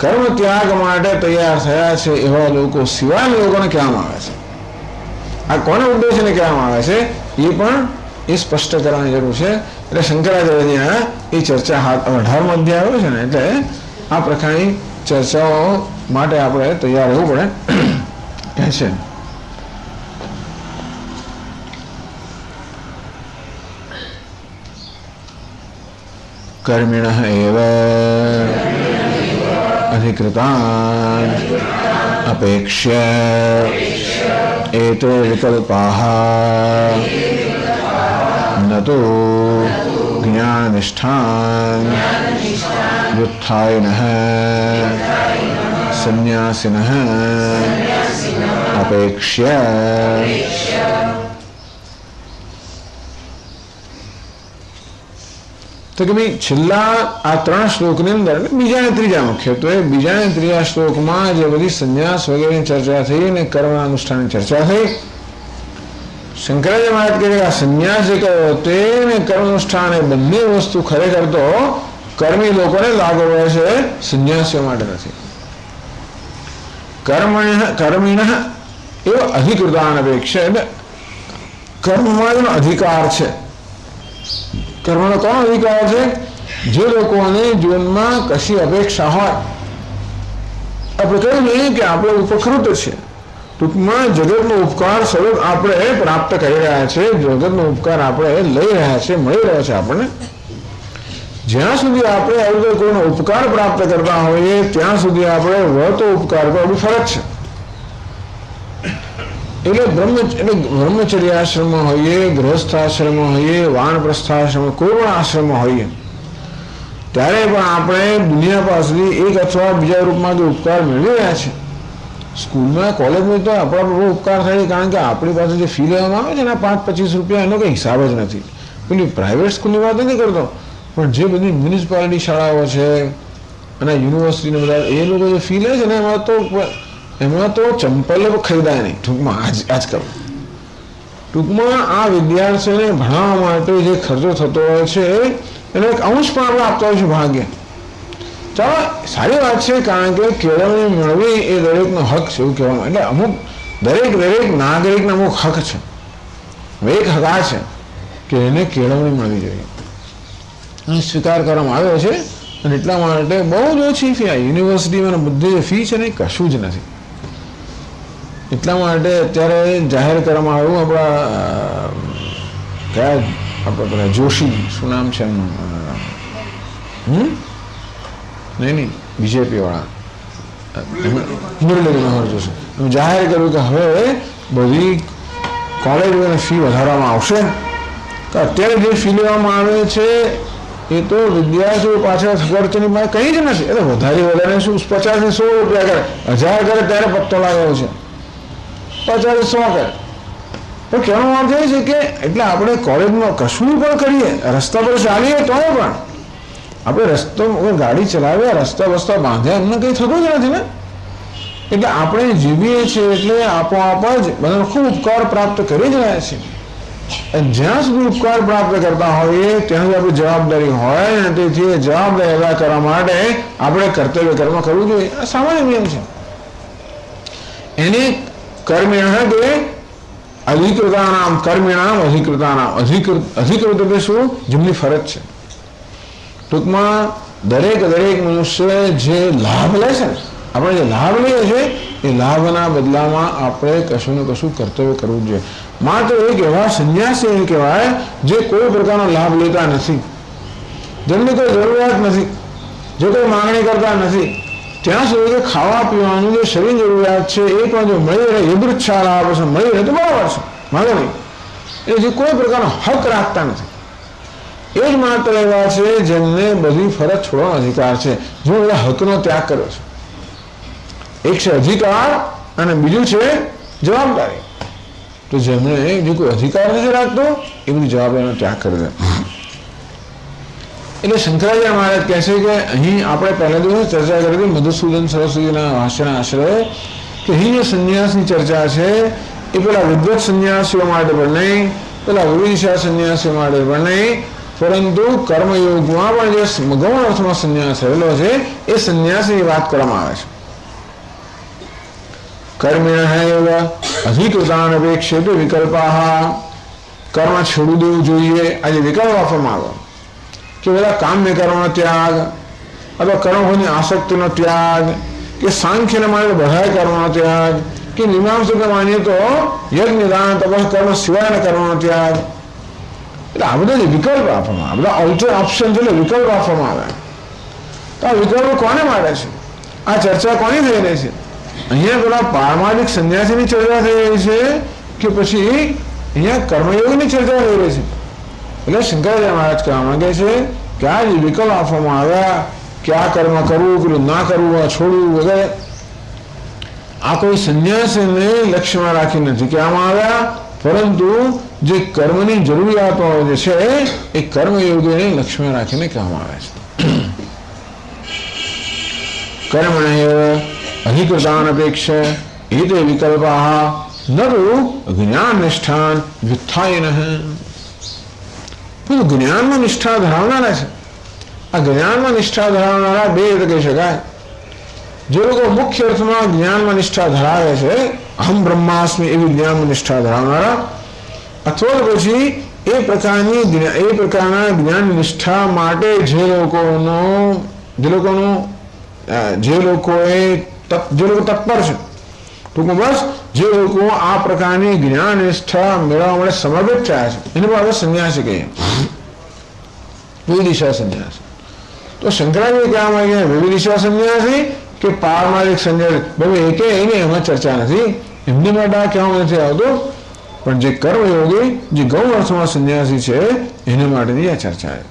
કર્મ ત્યાગ માટે તૈયાર થયા છે એવા લોકો સિવાયના લોકોને કહેવામાં આવે છે. આ કોને ઉદ્દેશને કહેવામાં આવે છે એ પણ એ સ્પષ્ટ કરવાની જરૂર છે. એટલે શંકરાચાર્યના એ ચર્ચા 18મો અધ્યાય આવ્યો છે ને, એટલે આ પ્રકારની ચર્ચાઓ માટે આપણે તૈયાર રહેવું પડે કહે છે. કર્મિણઃ એવ અધિકૃતાન અપેક્ષ્ય એતે વિકલ્પાઃ ન તો જ્ઞાનનિષ્ઠાન વ્યુત્થાયિનઃ સંન્યાસિનઃ અપેક્ષ્ય. તો કે ભાઈ છેલ્લા આ 3 શ્લોકની અંદર બીજા અને ત્રીજા મુખ્યત્વે બીજા અને ત્રીજા શ્લોકમાં જે બધી સંન્યાસ વગેરેની ચર્ચા થઈ અને કર્મના અનુષ્ઠાનની ચર્ચા થઈ. શંકરાચાર્ય મહારાજ કહે આ સંન્યાસ જે કહ્યો તે ને કર્મ અનુષ્ઠાન એ બંને વસ્તુ ખરેખર તો કર્મી લોકોને લાગુ પડે છે, સંન્યાસીઓ માટે નથી. કર્મિણ એવો અધિકૃતાન અપેક્ષા એટલે કર્મમાં એનો અધિકાર છે. કર્મનો કોનો અધિકાર છે? જે લોકોને જીવનમાં કશી અપેક્ષા હોય. આપણે કહ્યું નહીં કે આપણે ઉપકૃત છે. ટૂંકમાં જગતનો ઉપકાર સ્વરૂપ આપણે પ્રાપ્ત કરી રહ્યા છે, જગતનો ઉપકાર આપણે લઈ રહ્યા છે, મળી રહ્યો છે આપણને. જ્યાં સુધી આપણે આવી કોઈનો ઉપકાર પ્રાપ્ત કરતા હોઈએ ત્યાં સુધી આપણે વળતો ઉપકાર કરવો ફરજ છે. એટલે બ્રહ્મચર્યાશ્રમમાં હોઈએ, ગૃહસ્થાશ્રમમાં હોઈએ, વાનપ્રસ્થાશ્રમ, કોઈ પણ આશ્રમમાં હોઈએ ત્યારે પણ આપણે દુનિયા પાસેથી એક અથવા બીજા રૂપમાં જે ઉપકાર મેળવી રહ્યા છે. સ્કૂલમાં કોલેજમાં તો આપણા બહુ ઉપકાર થાય, કારણ કે આપણી પાસે જે ફી લેવામાં આવે છે ને 5-25 રૂપિયા એનો કંઈ હિસાબ જ નથી. પેલી પ્રાઇવેટ સ્કૂલની વાત નથી કરતો, પણ જે બધી મ્યુનિસિપાલિટી શાળાઓ છે અને યુનિવર્સિટીને બધા એ લોકો જે ફી લે છે ને એમાં તો ચંપલ ખરીદાય નહીં. ટૂંકમાં આ વિદ્યાર્થીઓને ભણાવવા માટે જે ખર્ચો થતો હોય છે એનો એક અંશ પણ આપણે આપતા હોય છે ભાગ્ય. ચાલો સારી વાત છે, કારણ કે કેળવણી મેળવી એ દરેકનો હક છે એવું કહેવામાં. એટલે અમુક દરેક નાગરિકનો અમુક હક છે. એક હક આ છે કે એને કેળવણી મળવી જોઈએ અને સ્વીકાર કરવામાં આવ્યો છે. અને એટલા માટે બહુ જ ઓછી ફી આ યુનિવર્સિટીમાં બધી જે ફી છે ને કશું જ નથી. એટલા માટે અત્યારે જાહેર કરવામાં આવ્યું આપણા કયા આપણે પેલા જોશી શું નામ છે એમનું નહીં બીજેપી વાળા મુરલી મનોહર જોશી જાહેર કર્યું કે હવે બધી કોલેજોની ફી વધારવામાં આવશે. તો અત્યારે જે ફી લેવામાં આવે છે એ તો વિદ્યાર્થીઓ પાછળ ખર્ચની માં કંઈ જ નથી. એટલે વધારે શું 50 ને 100 રૂપિયા કરે, 1000 કરે ત્યારે પત્તો લાગ્યો છે, 50 100 કરે. પણ કહેવાનો અર્થ એ છે કે એટલે આપણે કોલેજમાં કશું પણ કરીએ, રસ્તા પર ચાલીએ તો પણ આપણે રસ્તો ગાડી ચલાવીએ, રસ્તા બસ્તા બાંધ્યા એમને કંઈ થતું જ નથી ને. એટલે આપણે જીવીએ છીએ એટલે આપોઆપ જ બધાનો ખૂબ ઉપકાર પ્રાપ્ત કરી જ રહ્યા છીએ. જ્યાં સુધી ઉપકાર પ્રાપ્ત કરતા હોઈએ ત્યાં સુધી આપણી જવાબદારી હોય ને, તેથી જવાબદારી અદા કરવા માટે આપણે કર્તવ્ય કર્મ કરવું જોઈએ. આ સામાન્ય નિયમ છે. એને કર્મિણ કે અધિકૃતાનામ, કર્મિણામ અધિકૃતાનામ. અધિકૃત એટલે શું? જેમની ફરજ છે. ટૂંકમાં દરેક મનુષ્ય જે લાભ લે છે, આપણે જે લાભ લઈએ છીએ એ લાભના બદલામાં આપણે કશું ને કશું કર્તવ્ય કરવું જોઈએ. માત્ર એક એવા સંન્યાસી કહેવાય જે કોઈ પ્રકારનો લાભ લેતા નથી, જેમની કોઈ જરૂરિયાત નથી, જે કોઈ માંગણી કરતા નથી. ત્યાં સુધી કે ખાવા પીવાનું જે શરીર જરૂરિયાત છે એ પણ જો મળી રહે, યદૃચ્છા લાભ છે, મળી રહે તો બરાબર છે, માંગે નહીં. એ જે કોઈ પ્રકારનો હક રાખતા નથી, એ જ માત્ર એવા છે જેમને બધી ફરજ છોડવાનો અધિકાર છે, જો બધા હકનો ત્યાગ કર્યો છે. એક છે અધિકાર અને બીજું છે જવાબદારી. તો જેમણે જે કોઈ અધિકાર નથી રાખતો એ બધી જવાબદારીનો ત્યાગ કરી દે. એટલે શંકરાચાર્ય મહારાજ કહે છે કે અહીં આપણે પહેલા દિવસ ચર્ચા કરી હતી મધુસૂદન સરસ્વતીના ભાષ્યના આશ્રય, કે અહીં જે સંન્યાસની ચર્ચા છે એ પેલા વિદ્વત સંન્યાસીઓ માટે પણ નહીં, પેલા વિવિધિશા સંન્યાસીઓ માટે પણ નહીં, પરંતુ કર્મયોગમાં પણ જે ગૌણ અર્થમાં સંન્યાસ રહેલો છે એ સંન્યાસની વાત કરવામાં આવે છે. કર્મિણ અધિકૃતાન અપેક્ષિત વિકલ્પા, કર્મ છોડી દેવું જોઈએ. આજે વિકલ્પ આપવામાં આવે કે બધા કામ્ય કર્મનો ત્યાગ, અથવા કર્મોની આસક્તિનો ત્યાગ, કે સાંખ્યને માનીએ તો બધા કર્મનો ત્યાગ, કે મીમાંસકને માનીએ તો યજ્ઞ દાન તપસ કર્મ સિવાયના કર્મનો ત્યાગ. એટલે આ બધા જે વિકલ્પ આપવામાં આવે, બધા ઓલ્ટર ઓપ્શન એટલે વિકલ્પ આપવામાં આવે. તો આ વિકલ્પો કોને માટે છે? આ ચર્ચા કોની થઈ રહી છે? અહીંયા પેલા પારમાર્થિક સંન્યાસીની ચર્ચા થઈ રહી છે કે પછી અહીંયા કર્મયોગની ચર્ચા થઈ રહી છે? એટલે શંકરાચાર્ય મહારાજ કહેવા માંગે છે કે આ જે વિકલ્પ આપવામાં આવ્યા કે આ કર્મ કરવું, પેલું ના કરવું, છોડવું વગેરે, આ કોઈ સંન્યાસીને લક્ષ્યમાં રાખી નથી કહેવામાં આવ્યા, પરંતુ જે કર્મની જરૂરિયાતો જે છે એ કર્મયોગીને લક્ષ્યમાં રાખીને કહેવામાં આવે છે. કર્મણ અધિકૃતાન અપેક્ષ એતે વિકલ્પા નરુ જ્ઞાન નિષ્ઠાન વ્યુત્થાયન. જ્ઞાનમાં નિષ્ઠા ધરાવનારા છે. આ જ્ઞાનમાં નિષ્ઠા ધરાવનારા બે રીતે કહી શકાય. જે લોકો મુખ્ય અર્થમાં જ્ઞાનમાં નિષ્ઠા ધરાવે છે, અહમ બ્રહ્માસ્મિ એવી જ્ઞાનમાં નિષ્ઠા ધરાવનારા, અથવા પછી એ પ્રકારના જ્ઞાન નિષ્ઠા માટે જે લોકો તત્પર છે, ટૂંકમાં બસ જે લોકો આ પ્રકારની જ્ઞાન નિષ્ઠા મેળવવા માટે સમર્પિત થયા છે, એને પણ આપણે સંન્યાસી કહીએ, વિવિધિશા સંન્યાસી. તો શંકરાચાર્ય કહેવા માંગે વિવિધિશા સંન્યાસી કે પારમાર્થિક સંન્યાસી, ભાઈ એકે એને એમાં ચર્ચા નથી, એમની માટે આ કહેવામાં નથી આવતું. પણ જે કર્મયોગી, જે ગૌણ અર્થમાં સંન્યાસી છે એના માટેની આ ચર્ચા છે.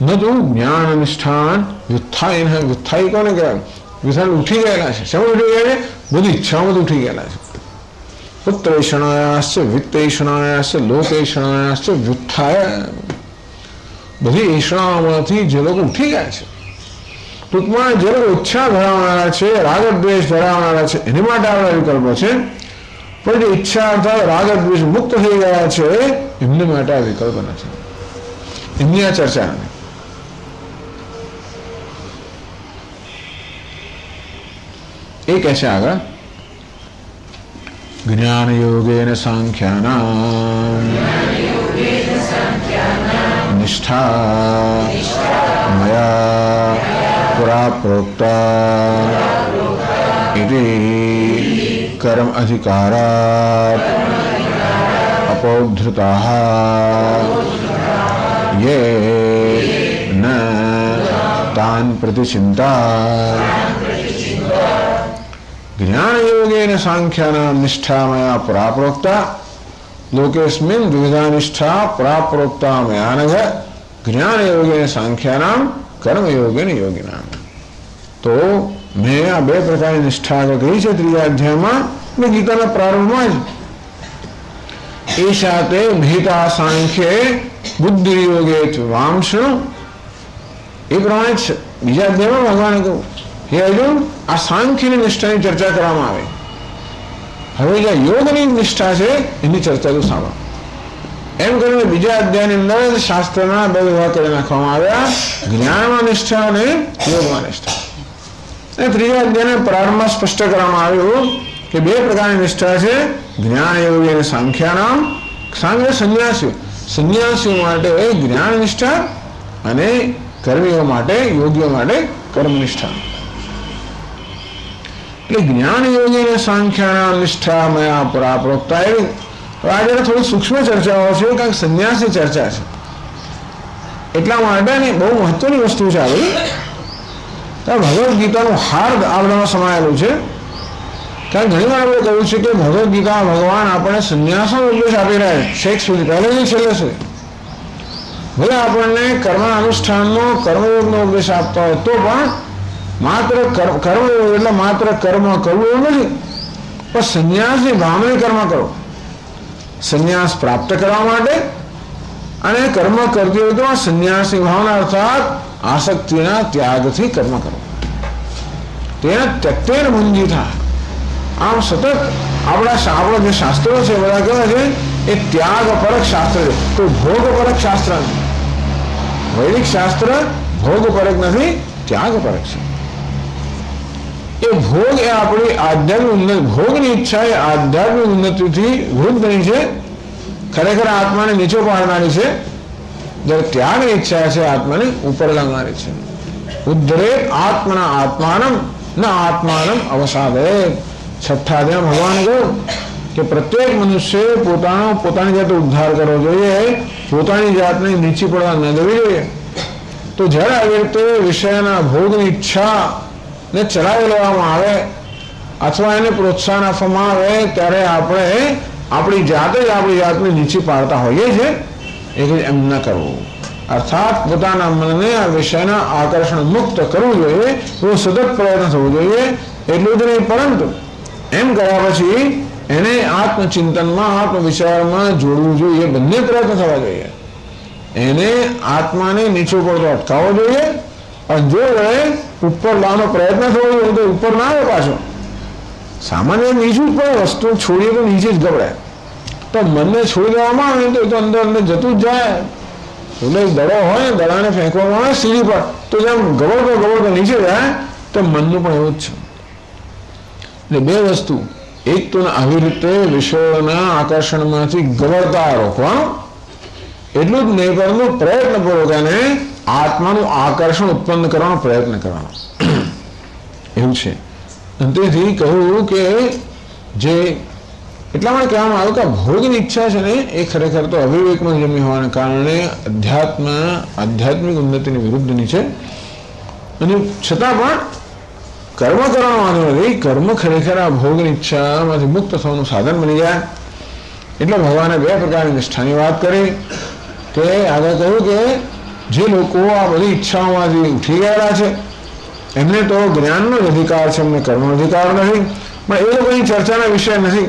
ન તો જ્ઞાન નિષ્ઠાન વ્યુત્થાયન. વ્યુત્થાય કોને કહેવાય? વ્યુત્થાન ઉઠી ગયેલા છે. શેમાં ઉઠી ગયા છે? બધી ઈચ્છાઓમાં ઉઠી ગયેલા છે. પુત્રૈષણાયાશ્ચ વિત્તૈષણાયાશ્ચ લોકૈષણાયાશ્ચ વ્યુત્થાય. બધી ઈષણાઓમાંથી જે લોકો ઉઠી ગયા છે, ટૂંકમાં જે લોકો ઈચ્છા ધરાવનારા છે, રાગ દ્વેષ ધરાવનારા છે, એની માટે આવા વિકલ્પો છે. પણ જે ઈચ્છા અર્થાત રાગ દ્વેષ મુક્ત થઈ ગયા છે એમની માટે આ વિકલ્પ નથી, એમની આ ચર્ચા નથી. એ કહે છે આગળ, જ્ઞાન યોગેન સાંખ્યાનામ નિષ્ઠા મયા પુરા પ્રોક્તા ઇતિ કર્મ અધિકારાત અપૌધૃતાઃ યે ન તાન પ્રતિચિંતા. જ્ઞાન યોગેન સાંખ્યાનામ નિષ્ઠા મયા પુરા પ્રોક્તા લોકેસ્મિન દ્વિવિધા નિષ્ઠા પુરા પ્રોક્તા મયા નઘ જ્ઞાન યોગેન સાંખ્યાનામ કર્મ યોગેન યોગિનામ. તો મેં આ બે પ્રકારની નિષ્ઠા આગળ કહી છે ત્રીજા અધ્યાયમાં ને ગીતાના પ્રારંભમાં જ. એ સાથે ભીતા સાંખ્યે બુદ્ધિ યોગે વામશણુ, એ પ્રમાણે જ બીજા અધ્યાયમાં ભગવાને કહ્યું હે અર્જુન, આ સાંખ્યની નિષ્ઠાની ચર્ચા કરવામાં આવે. હવે જે યોગની નિષ્ઠા છે એની ચર્ચા તો સાંભળો. એમ કરીને બીજા અધ્યાયની અંદર શાસ્ત્રના બે વિભાગ કરી નાખવામાં આવ્યા, જ્ઞાનમાં નિષ્ઠા અને યોગમાં નિષ્ઠા. અને ત્રીજા અધ્યાયના પ્રારંભમાં સ્પષ્ટ કરવામાં આવ્યું કે બે પ્રકારની નિષ્ઠા છે, જ્ઞાન યોગી અને સાંખ્યાનામ. સાંખ્ય સંન્યાસીઓ, સંન્યાસીઓ માટે જ્ઞાન નિષ્ઠા અને કર્મીઓ માટે, યોગીઓ માટે કર્મનિષ્ઠા. એટલે જ્ઞાન યોગી અને સાંખ્યાનામ નિષ્ઠા મયા પુરા પ્રોક્તા. એવી આજે થોડી સૂક્ષ્મ ચર્ચાઓ છે, કારણ કે સંન્યાસની ચર્ચા છે એટલા માટે ને બહુ મહત્વની વસ્તુ છે આવી. ભગવદ્ ગીતાનું હાર્દ આવડામાં સમાયેલું છે. કારણ ઘણી વાર આપણે કહ્યું છે કે ભગવદ્ ગીતા ભગવાન આપણને સંન્યાસનો ઉપદેશ આપી રહ્યા છે, છેક સુધી, પહેલેથી છેલ્લે સુધી. ભલે આપણને કર્મ અનુષ્ઠાનનો કર્મયોગનો ઉપદેશ આપતા હોય તો પણ માત્ર કર્મયોગ એટલે માત્ર કર્મ કરવું એવું નથી, પણ સંન્યાસની ભાવનાથી કર્મ કરો. સંન્યાસ પ્રાપ્ત કરવા માટે અને કર્મ કરતી હોય તો સંન્યાસની ભાવના અર્થાત આસક્તિના ત્યાગથી કર્મ કરો. તેના ત્યક્તેન મુંજી થાય. આમ સતત આપણા જે શાસ્ત્રો છે બધા કેવા છે, એ ત્યાગ પરક શાસ્ત્ર છે, કોઈ ભોગ પરક શાસ્ત્ર નથી. વૈદિક શાસ્ત્ર ભોગ પરક નથી, ત્યાગ પરક છે. એ ભોગ એ આપણી આધ્યાત્મિક ઉન્નતિ, ભોગની ઈચ્છા એ આધ્યાત્મિક ઉન્નતિથી વિરુદ્ધની છે, ખરેખર આત્માને નીચો પાડનારી છે. જ્યારે ત્યાગની ઈચ્છા છે આત્માને ઉપર લાવનારી છે. ઉદ્ધરે આત્મના આત્માનમ ન આત્માનમ અવસાદે. છઠ્ઠા અધ્યાયમાં ભગવાને કહ્યું કે પ્રત્યેક મનુષ્ય પોતાની જાતે ઉદ્ધાર કરવો જોઈએ, પોતાની જાતને નીચી પડવા ન દેવી જોઈએ. તો જ્યારે આવી રીતે વિષયના ભોગની ઈચ્છા ને ચલાવી લેવામાં આવે અથવા એને પ્રોત્સાહન આપવામાં આવે ત્યારે આપણે આપણી જાતને નીચી પાડતા હોઈએ છીએ. એ એમ ન કરવું, અર્થાત પોતાના મનને આ વિષયના આકર્ષણ મુક્ત કરવું જોઈએ, એવો સતત પ્રયત્ન થવો જોઈએ. એટલું જ નહીં, પરંતુ એમ કર્યા પછી એને આત્મચિંતનમાં, આત્મવિચારમાં જોડવું જોઈએ. બંને પ્રયત્ન થવા જોઈએ. એને આત્માને નીચો પડતો અટકાવવો જોઈએ, અને જો ઉપર લાવવાનો પ્રયત્ન થવો જોઈએ તો ઉપર ના આવે પાછો. સામાન્ય નીચું જ પડે, વસ્તુ છોડીએ તો નીચે જ ગબડાય. તો મનને છોડી દેવામાં આવે તો અંદર જતું જ જાય. એટલે દડો હોય, દડાને ફેંકવામાં આવે સીડી પર, તો જેમ ગબડતો નીચે જાય, તો મનનું પણ એવું જ છે. એટલે બે વસ્તુ, એક તો આવી રીતે વિષયોના આકર્ષણમાંથી ગબડતા રોકવાનું, એટલું જ નહીં પરંતુ પ્રયત્નપૂર્વક એને આત્માનું આકર્ષણ ઉત્પન્ન કરવાનો પ્રયત્ન કરવાનો એવું છે. તેથી કહ્યું કે જે એટલા માટે કહેવામાં આવ્યું કે ભોગની ઈચ્છા છે ને એ ખરેખર તો અવિવેકમાં જન્મી હોવાને કારણે આધ્યાત્મિક ઉન્નતિની વિરુદ્ધની છે. અને છતાં પણ કર્મ કરવાનો વાંધો નથી. કર્મ ખરેખર આ ભોગની ઈચ્છામાંથી મુક્ત થવાનું સાધન બની જાય. એટલે ભગવાને બે પ્રકારની નિષ્ઠાની વાત કરી. કે આગળ કહ્યું કે જે લોકો આ બધી ઈચ્છાઓમાંથી ઉઠી ગયેલા છે એમને તો જ્ઞાનનો જ અધિકાર છે, એમને કર્મનો અધિકાર નથી. પણ એ લોકોની ચર્ચાના વિષય નથી.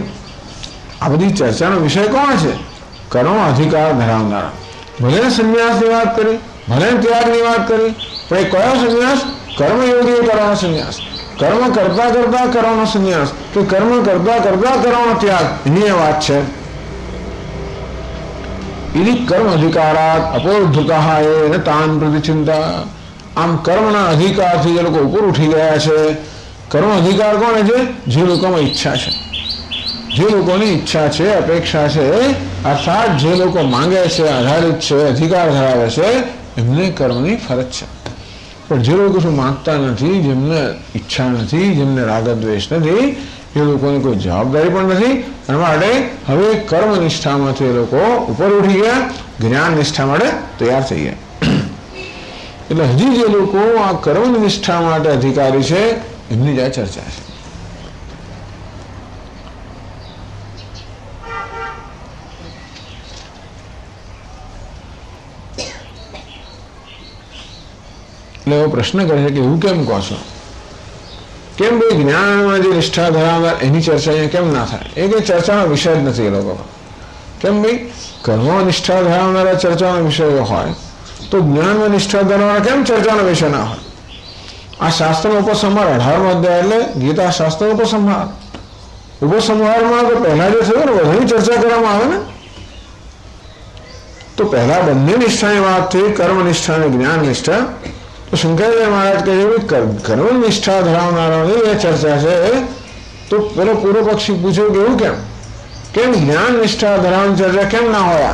આ બધી ચર્ચાનો વિષય કોણ છે? કર્મનો અધિકાર ધરાવનારા. ભલે સંન્યાસની વાત કરી, ભલે ત્યાગની વાત કરી, પણ એ કયો સંન્યાસ? કર્મયોગી કરવાનો સંન્યાસ, કર્મ કરતા કરતા કરવાનો સંન્યાસ, કે કર્મ કરતા કરતા કરવાનો ત્યાગ, એની વાત છે. કર્મ અધિકારાત અપોદ્ધતા એ તાન પ્રતિચિંતા. આમ કર્મના અધિકારથી જે લોકો ઉપર ઉઠી ગયા છે. કર્મ અધિકાર કોને છે? જે લોકોમાં ઈચ્છા છે, જે લોકોની ઈચ્છા છે, અપેક્ષા છે, અર્થાત જે લોકો માંગે છે, આધારિત છે, અધિકાર ધરાવે છે, એમને કર્મની ફરજ છે. પણ જે લોકો શું માંગતા નથી, જેમને ઈચ્છા નથી, જેમને રાગદ્વેષ નથી, એ લોકોની કોઈ જવાબદારી પણ નથી. અને માટે હવે કર્મ નિષ્ઠામાંથી એ લોકો ઉપર ઉઠી ગયા, જ્ઞાન નિષ્ઠા માટે તૈયાર થઈ ગયા. એટલે હજી જે લોકો આ કર્મ નિષ્ઠા માટે અધિકારી છે એમની જ આ ચર્ચા છે. એટલે એવો પ્રશ્ન કરે છે કે એવું કેમ કહો છો? કેમ ભાઈ જ્ઞાનમાં જે નિષ્ઠા ધરાવનાર એની ચર્ચા અહીંયા કેમ ના થાય? એ કંઈ ચર્ચાનો વિષય જ નથી એ લોકો. કેમ ભાઈ કર્મમાં નિષ્ઠા ધરાવનારા ચર્ચાનો વિષય હોય તો જ્ઞાનમાં નિષ્ઠા ધરાવનારા કેમ ચર્ચાનો વિષય ના હોય? આ શાસ્ત્રનો ઉપસંહાર 18મો અધ્યાય એટલે ગીતા શાસ્ત્રનો ઉપસંહાર. ઉપસંહારમાં તો પહેલા જે થયું ને બધાની ચર્ચા કરવામાં આવે ને, તો પહેલા બંને નિષ્ઠાની વાત થઈ, કર્મ નિષ્ઠા અને જ્ઞાન નિષ્ઠા. તો શંકરાચાર્ય મહારાજ કહે છે કર્મ નિષ્ઠા ધરાવનારાની એ ચર્ચા છે. તો પેલો પૂર્વ પક્ષી પૂછ્યું કે એવું કેમ જ્ઞાન નિષ્ઠા ધરાવવાની ચર્ચા કેમ ના હોય?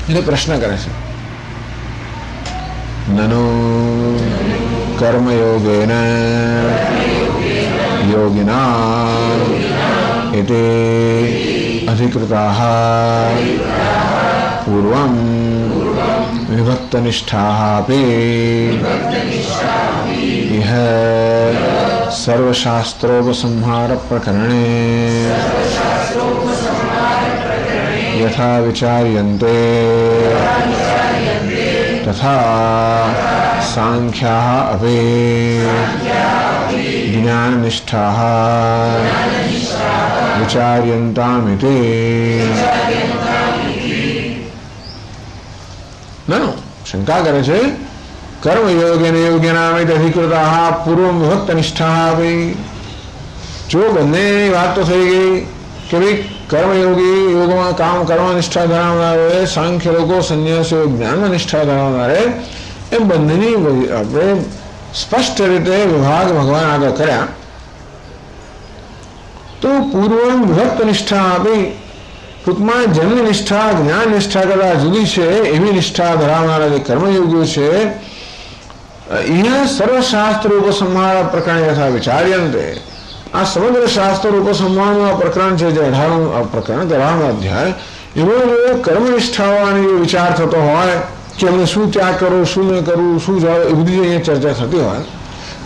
એટલે પ્રશ્ન કરે છે. નનો કર્મયોગેન યોગિના એતે અધિકૃતાઃ પૂર્વં વિભક્તનિષ્ઠાઃ અપી ઇહ સર્વશાસ્ત્રોપસંહાર પ્રકરણે યથા વિચાર્યન્તે તથા સાંખ્યાઃ અપી જ્ઞાનનિષ્ઠાઃ વિચાર્યન્તામિતિ. નાનો શંકા કરે છે કર્મયોગેન યોગ્યનામિત અધિકૃતાઃ પૂર્વં વિભક્તનિષ્ઠાઃ અપી. જો બંનેની વાત તો થઈ ગઈ કે ભાઈ કર્મયોગી યોગમાં કામ કરવા નિષ્ઠા ધરાવનારે, સાંખ્ય લોકો સંન્યાસીઓ જ્ઞાનમાં નિષ્ઠા ધરાવનારે, એમ બંનેની આપણે સ્પષ્ટ રીતે વિભાગ ભગવાન આગળ કર્યા. તો પૂર્વ વિભક્ત નિષ્ઠા આપી, ટૂંકમાં જેમની નિષ્ઠા જ્ઞાન નિષ્ઠા કરતા જુદી છે એવી નિષ્ઠા ધરાવનારા જે કર્મયોગીઓ છે અહીંયા સર્વશાસ્ત્ર ઉપસંહાર પ્રકરણ યથા વિચાર્યંતે. આ સમગ્ર શાસ્ત્ર ઉપસંહારનું આ પ્રકરણ છે જે 18મું પ્રકરણ 18મો અધ્યાય. એવો જો કર્મનિષ્ઠાઓની વિચાર થતો હોય કે એમને શું ત્યાગ કરવું, શું ન કરવું, શું જવાબ, એ બધી અહીંયા ચર્ચા થતી હોય,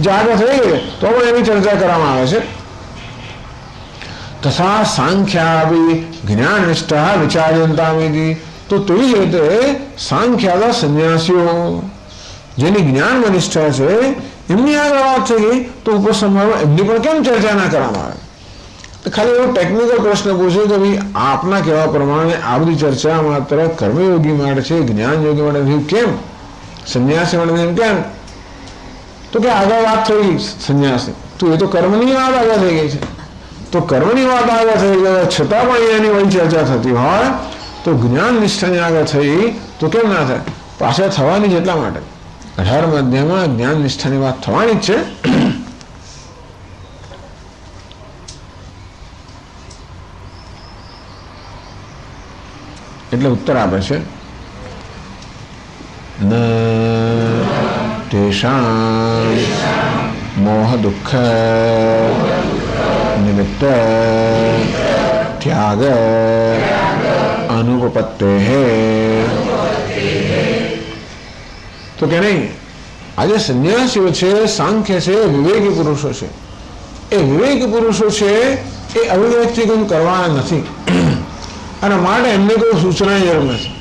જાગૃત થઈ ગઈ તો પણ એની ચર્ચા કરવામાં આવે છે. તથા સાંખ્યાભી જ્ઞાન નિષ્ઠા વિચાર્યંતામિતિ. તો તેવી જ રીતે સાંખ્યાના સંન્યાસીઓ જેની જ્ઞાનમાં નિષ્ઠા છે એમની આગળ વાત થઈ ગઈ તો ઉપસંહારમાં એમની પણ કેમ ચર્ચા ના કરવામાં આવે? ખાલી એવો ટેકનિકલ પ્રશ્ન પૂછ્યો કે ભાઈ આપના કહેવા પ્રમાણે આ બધી ચર્ચા માત્ર કર્મયોગી માટે છે, જ્ઞાન યોગી માટે નથી, કેમ સંન્યાસી માટે કેમ? તો કે આગળ વાત થઈ ગઈ સંન્યાસી, તો એ તો કર્મની વાત આગળ થઈ ગઈ છે. તો કર્મની વાત આગળ થઈ ગઈ છતાં પણ એની વળી ચર્ચા થતી હોય તો જ્ઞાન નિષ્ઠાની આગળ થઈ તો કેમ ના થાય? પાછળ થવાની જ એટલા માટે. 18મા અધ્યાયમાં જ્ઞાન નિષ્ઠાની વાત થવાની જ છે. એટલે ઉત્તર આપે છે ન તેષાં મોહ દુઃખ નિમિત્ત ત્યાગ અનુપપત્તેઃ. તો કે નહીં, આજે સંન્યાસીઓ છે, સાંખ્ય છે, વિવેકી પુરુષો છે. એ વિવેકી પુરુષો છે એ અવિવેકથી કંઈ કરવાના નથી અને માટે એમને કોઈ સૂચનાની જરૂર નથી.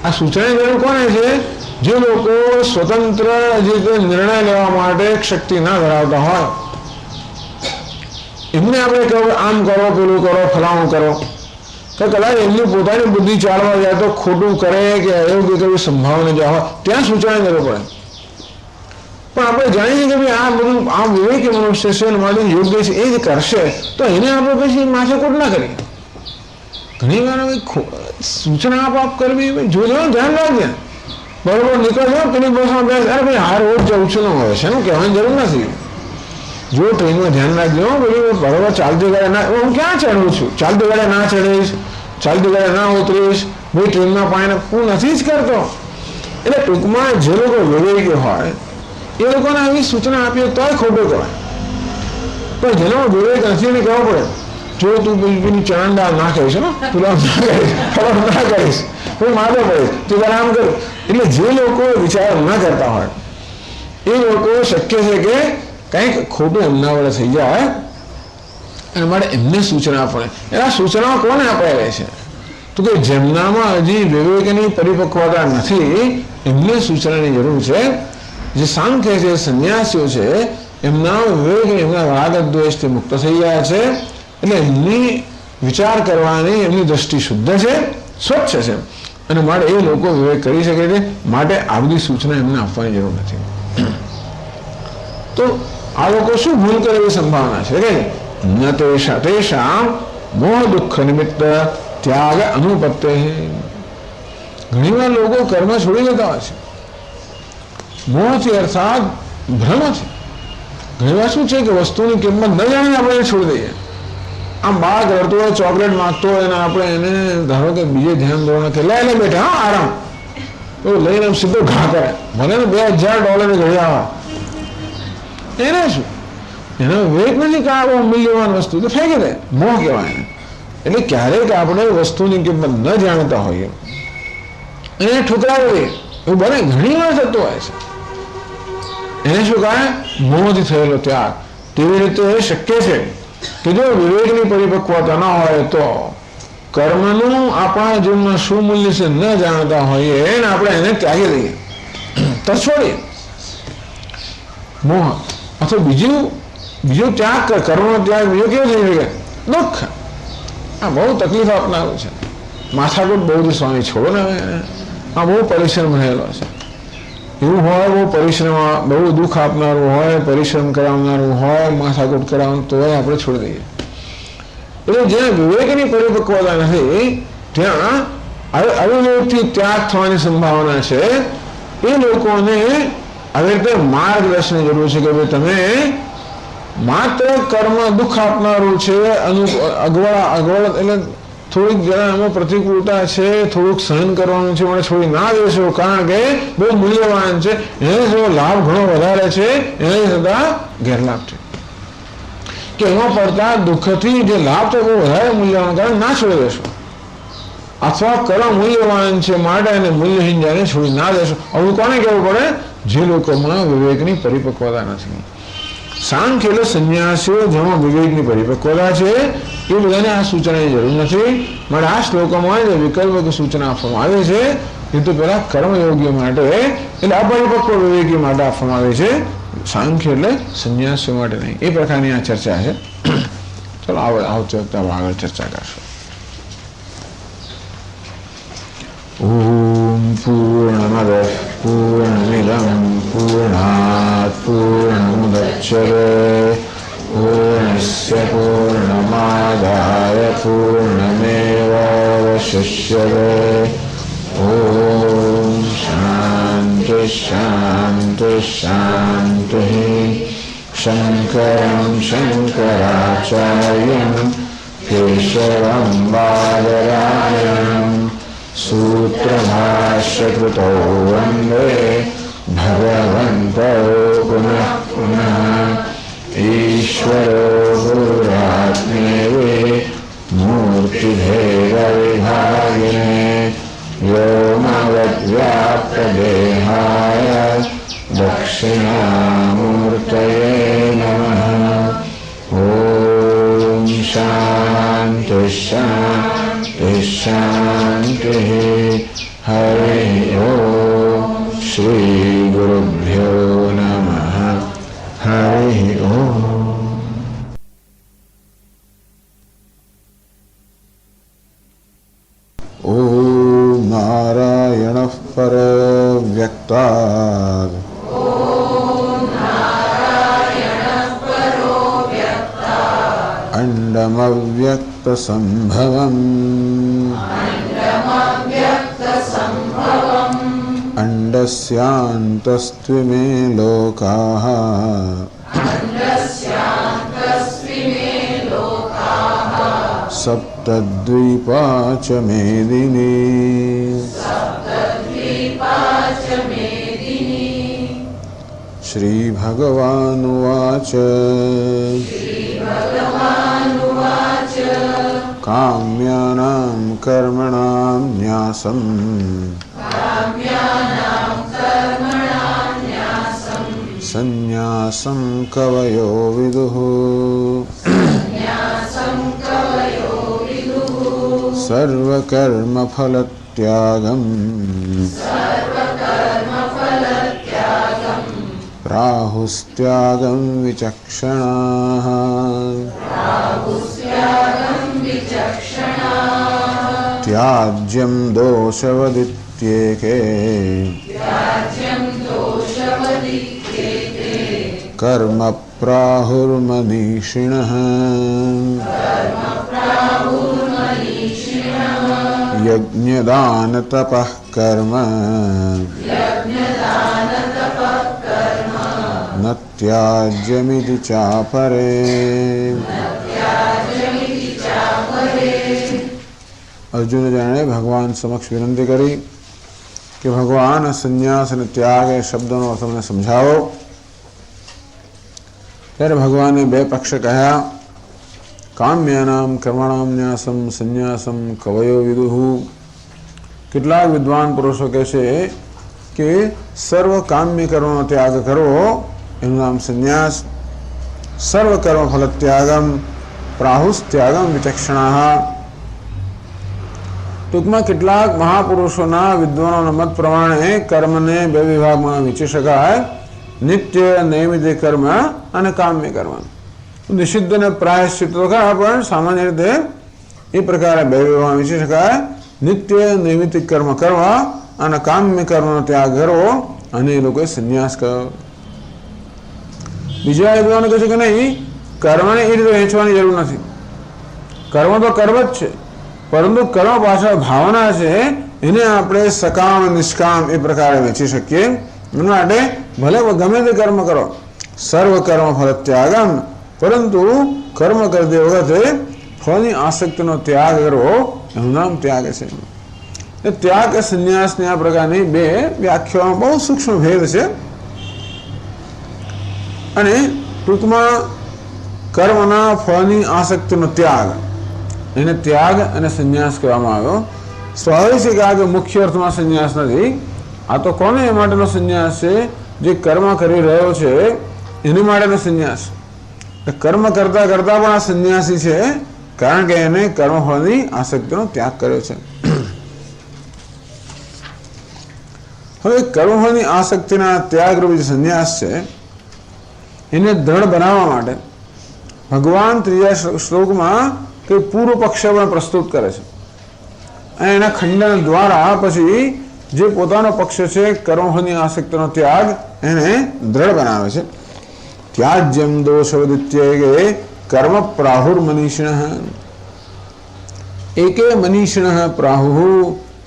આ સૂચનાની જરૂર કોને છે? જે લોકો સ્વતંત્ર જે નિર્ણય લેવા માટે શક્તિ ના ધરાવતા હોય એમને આપણે કહો આમ કરો, પેલું કરો, ફલાણું કરો. તો કદાચ એમની પોતાની બુદ્ધિ ચાલવા જાય તો ખોટું કરે કે અયોગ્ય કરવી સંભાવના જ્યાં હોય ત્યાં સૂચનાની જરૂર પડે. પણ આપણે જાણીએ કે ભાઈ આ બધું આ વિવેકી મનુષ્ય છે માટે યોગ્ય છે એ જ કરશે તો એને આપણે પછી માથાકૂટ ના કરીએ. ઘણી વાર સૂચના આપ કરવી જોજો, ધ્યાન રાખજે, બરોબર નીકળજો પેલી બસમાં બેસ, અરે ભાઈ હાર રોજ જવું છું ન હોય છે એનું કહેવાની જરૂર નથી. જો ટ્રેનમાં ધ્યાન રાખજો, પેલી બરોબર ચાલતી ગાડે ના, હું ક્યાં ચડું છું, ચાલતી ગાડે ના ચડીશ, ચાલતી ગાડે ના ઉતરીશ, ભાઈ ટ્રેનમાં પાણીને હું નથી જ કરતો. એટલે ટૂંકમાં જે લોકો વિવેકી હોય એ લોકોને આવી સૂચના આપીએ તોય ખોટું કહેવાય. પણ જેનો વિવેક નથી એને કહેવો પડે જો તું પેલી ચણાની દાળ ના ખાઈશ ને, તું આમ ના કરીશ, ખબર ના કરીશ, હું મારતો પડીશ, તું તારે આમ કર. એટલે જે લોકો વિચાર ના કરતા હોય એ લોકો શક્ય છે કે કંઈક ખોટું એમના વડે થઈ જાય અને માટે એમને સૂચના આપે. એના સૂચનાઓ કોને અપાયેલી છે? તો કે જેમનામાં હજી વિવેકની પરિપક્વતા નથી એમને સૂચનાની જરૂર છે. જે સાંખ્ય છે, સંન્યાસીઓ છે, એમના વિવેક, એમના રાગ દ્વેષથી મુક્ત થઈ ગયા છે, એટલે એમની વિચાર કરવાની એમની દ્રષ્ટિ શુદ્ધ છે, સ્વચ્છ છે, અને માટે એ લોકો વિવેક કરી શકે છે. માટે આ બધી સૂચના એમને આપવાની જરૂર નથી. તો આ લોકો શું ભૂલ કરે એવી સંભાવના છે કે ન તેષામ મોહ દુઃખ નિમિત્ત ત્યાગ અનુપત્તે. ઘણીવાર લોકો કર્મ છોડી દેતા હોય છે મોહથી, અર્થાત ભ્રમથી. ઘણીવાર શું છે કે વસ્તુની કિંમત ન જાણીને આપણે એને છોડી દઈએ. આમ બાળક રડતો હોય, ચોકલેટ માંગતો હોય, અને આપણે એને ધારો કે બીજે ધ્યાન દોરવા કે લે બેટા હા આરામ, તો લઈને આમ સીધો ઘા કરે, ભલે ને $2000 ઘડી આવે. એને શું, એનો વિવેક નથી કે આ બહુ મૂલ્યવાન વસ્તુ, તો ફેંકી દે. મોહ કહેવાય એને. એટલે ક્યારેક આપણે વસ્તુની કિંમત ન જાણતા હોઈએ એને ઠુકરાવીએ, એવું બને ઘણી વાર થતું હોય છે. એને શું કહે? મોહથી થયેલો ત્યાગ. તેવી રીતે શક્ય છે કે જો વિવેકની પરિપક્વતા ન હોય તો કર્મનું આપણા જીવનમાં શું મૂલ્ય છે ન જાણતા હોઈએ અને આપણે એને ત્યાગી દઈએ, તરછોડીએ. મોહ અથવા બીજો ત્યાગ, કર્મનો ત્યાગ બીજો કેવો થઈ શકે? દુઃખ. આ બહુ તકલીફ આપનારું છે. માથાકૂટ બહુ જ સ્વામી છોડો ને, આ બહુ પરિશ્રમ રહેલો છે. એવું હોય, બહુ પરિશ્રમ, બહુ દુઃખ આપનારું હોય, પરિશ્રમ કરાવનારું હોય, માથાકૂટ કરાવવાનું, તો આપણે છોડી દઈએ. એટલે જ્યાં વિવેકની પરિપક્વતા નથી ત્યાં અવિવેકથી ત્યાગ થવાની સંભાવના છે. એ લોકોને આવી રીતે માર્ગદર્શનની જરૂર છે કે ભાઈ તમે માત્ર કર્મ દુઃખ આપનારું છે, અગવડ એટલે થોડીક જરા એમાં પ્રતિકૂળતા છે, થોડુંક સહન કરવાનું છે, મને છોડી ના દેશો, કારણ કે બહુ મૂલ્યવાન છે, એને જો લાભ ઘણો વધારે છે, એની છતાં ગેરલાભ છે કે એમાં પડતા દુઃખથી જે લાભ છે બહુ વધારે મૂલ્યવાન, કારણ ના છોડી દેશો. અથવા કર્મ મૂલ્યવાન છે માટે એને મૂલ્યહીન જાણે છોડી ના દેશો. આવું કોને કહેવું પડે? જે લોકોમાં વિવેકની પરિપક્વતા નથી. સાંખ્ય એટલે સંન્યાસીઓ જેમાં વિવેકની પરિપક્વતા છે એ બધાને આ સૂચનાની જરૂર નથી. માટે આ શ્લોકોમાં જે વિકલ્પ સૂચના આપવામાં આવે છે એ તો પેલા કર્મયોગીઓ માટે એટલે અપરિપક્વ વિવેકી માટે આપવામાં આવે છે. સાંખ્ય એટલે સંન્યાસીઓ માટે નહીં. એ પ્રકારની આ ચર્ચા છે. ચલો આવતી વખતે આગળ ચર્ચા કરશું. ઓમ પૂર્ણમદ પૂર્ણમિદં પૂર્ણાત પૂર્ણમુદચ્યતે પૂર્ણસ્ય પૂર્ણમાદાય પૂર્ણમેવાવશિષ્યતે. ઓમ શાંતિ શાંતિ શાંતિ. શંકરં શંકરાચાર્યં કેશવં બાદરાયણં सूत्रभाष्यकृतो वन्दे भगवन्तौ पुनः पुनः. ईश्वरो गुरुरात्मेवे मूर्तिभेदविभागिने व्योमवद्व्याप्तदेहाय दक्षिणामूर्तये नमः. ॐ शान्ति शान्ति शान्ति. हरि ओम. श्री गुरुभ्यो नमः. हरि ओम. ओम नारायणः परो व्यक्तात् अंडमव्यक्तसंभवम् अंडस्यान्तस्त्विमे लोकाः सप्तद्वीपा च मेदिनी. श्रीभगवानुवाच काम्यानां कर्मणां न्यासम् संन्यासं कवयो विदुः. સર્વકર્મફલત્યાગમ પ્રાહુસ્ત્યાગમ વિચક્ષણાઃ ત્યાજ્યમ દોષવદિત્યેકે કર્મ પ્રાહુર્મનીષિણઃ યજ્ઞદાન તપઃ કર્મ ન ત્યાજ્યમિતિ ચાપરે. અર્જુને જાણે ભગવાન સમક્ષ વિનંતી કરી કે ભગવાન સંન્યાસ અને ત્યાગ એ શબ્દનો અર્થ મને સમજાવો. ત્યારે ભગવાને બે પક્ષ કહ્યા. કામ્યાનામ કર્મણામ ન્યાસમ સંન્યાસમ કવયો વિદુહુ. કેટલાક વિદ્વાન પુરુષો કહે છે કે સર્વ કામ્ય કર્મનો ત્યાગ કરવો એનું નામ સંન્યાસ. સર્વ કર્મ ફલ ત્યાગમ પ્રાહુસ્ત્યાગમ વિચક્ષણાઃ. ટૂંકમાં કેટલાક મહાપુરુષોના વિદ્વાનોના મત પ્રમાણે કર્મને બે વિભાગમાં વહેંચી શકાય. નિત્ય નૈમિત કર્મ અને કામ્ય કર્મ. નિષિદ્ધ અને પ્રાયશ્ચિત તો ખરા, પણ સામાન્ય રીતે એ પ્રકારે બે વિભાગમાં વહેંચી શકાય. નિત્ય નૈમિતિક કર્મ કરવા અને કામ્ય કર્મનો ત્યાગ કરવો, અને એ લોકોએ સંન્યાસ કર્યો. બીજા વિદ્વાનો કહે છે કે નહીં, કર્મને એ રીતે વહેંચવાની જરૂર નથી. કર્મ તો કર્મ જ છે, પરંતુ કર્મ પાછળ ભાવના છે એને આપણે સકામ નિષ્કામ એ પ્રકારે વહેંચી શકીએ. એના માટે ભલે ગમે તે કર્મ કરો, સર્વ કર્મ ફલ ત્યાગમ, પરંતુ કર્મ કરતી વખતે ફળની આસક્તિનો ત્યાગ કરવો એનું નામ ત્યાગ છે. ત્યાગ કે સંન્યાસની આ પ્રકારની બે વ્યાખ્યાઓમાં બહુ સૂક્ષ્મ ભેદ છે. અને ટૂંકમાં કર્મના ફળની આસક્તિનો ત્યાગ એને ત્યાગ અને સંન્યાસ કહેવામાં આવ્યો. સ્વાભાવિક છે કે આ મુખ્ય અર્થમાં સંન્યાસ નથી. આ તો કોને માટેનો સંન્યાસ છે? જે કર્મ કરી રહ્યો છે એની માટેનો સંન્યાસ. કર્મ કરતા કરતા પણ આ સંન્યાસી છે, કારણ કે એને કર્મફળની આસક્તિનો ત્યાગ કર્યો છે. હવે કર્મફળની આસક્તિના ત્યાગરૂપી જે સંન્યાસ છે એને દ્રઢ બનાવવા માટે ભગવાન ત્રીજા શ્લોકમાં કે પૂર્વ પક્ષ પણ પ્રસ્તુત કરે છે. અને એના ખંડન દ્વારા પછી જે પોતાનો પક્ષ છે કર્મફળની આસક્તિનો ત્યાગ એને દ્રઢ બનાવે છે. ત્યાજ્યમ દોષવદિત્યેકે કર્મ પ્રાહુર્મનીષિણઃ. એકે મનીષિણઃ પ્રાહુ.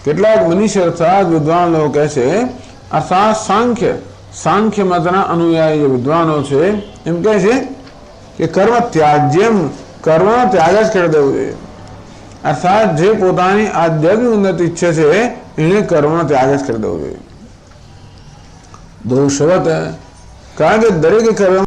કેટલાક મનીષ અર્થાત વિદ્વાન લોકો કહે છે, અર્થાત સાંખ્ય મતના અનુયાયી જે વિદ્વાનો છે એમ કહે છે કે કર્મ ત્યાજ્યમ, કર્મનો ત્યાગ જ કરી દેવું જોઈએ. અર્થાત જે પોતાની આધ્યાત્મિક ઉન્નતિ ઈચ્છે છે એને કર્મનો ત્યાગ જ કરી દેવો જોઈએ. દોષવત, કારણ કે દરેક કર્મ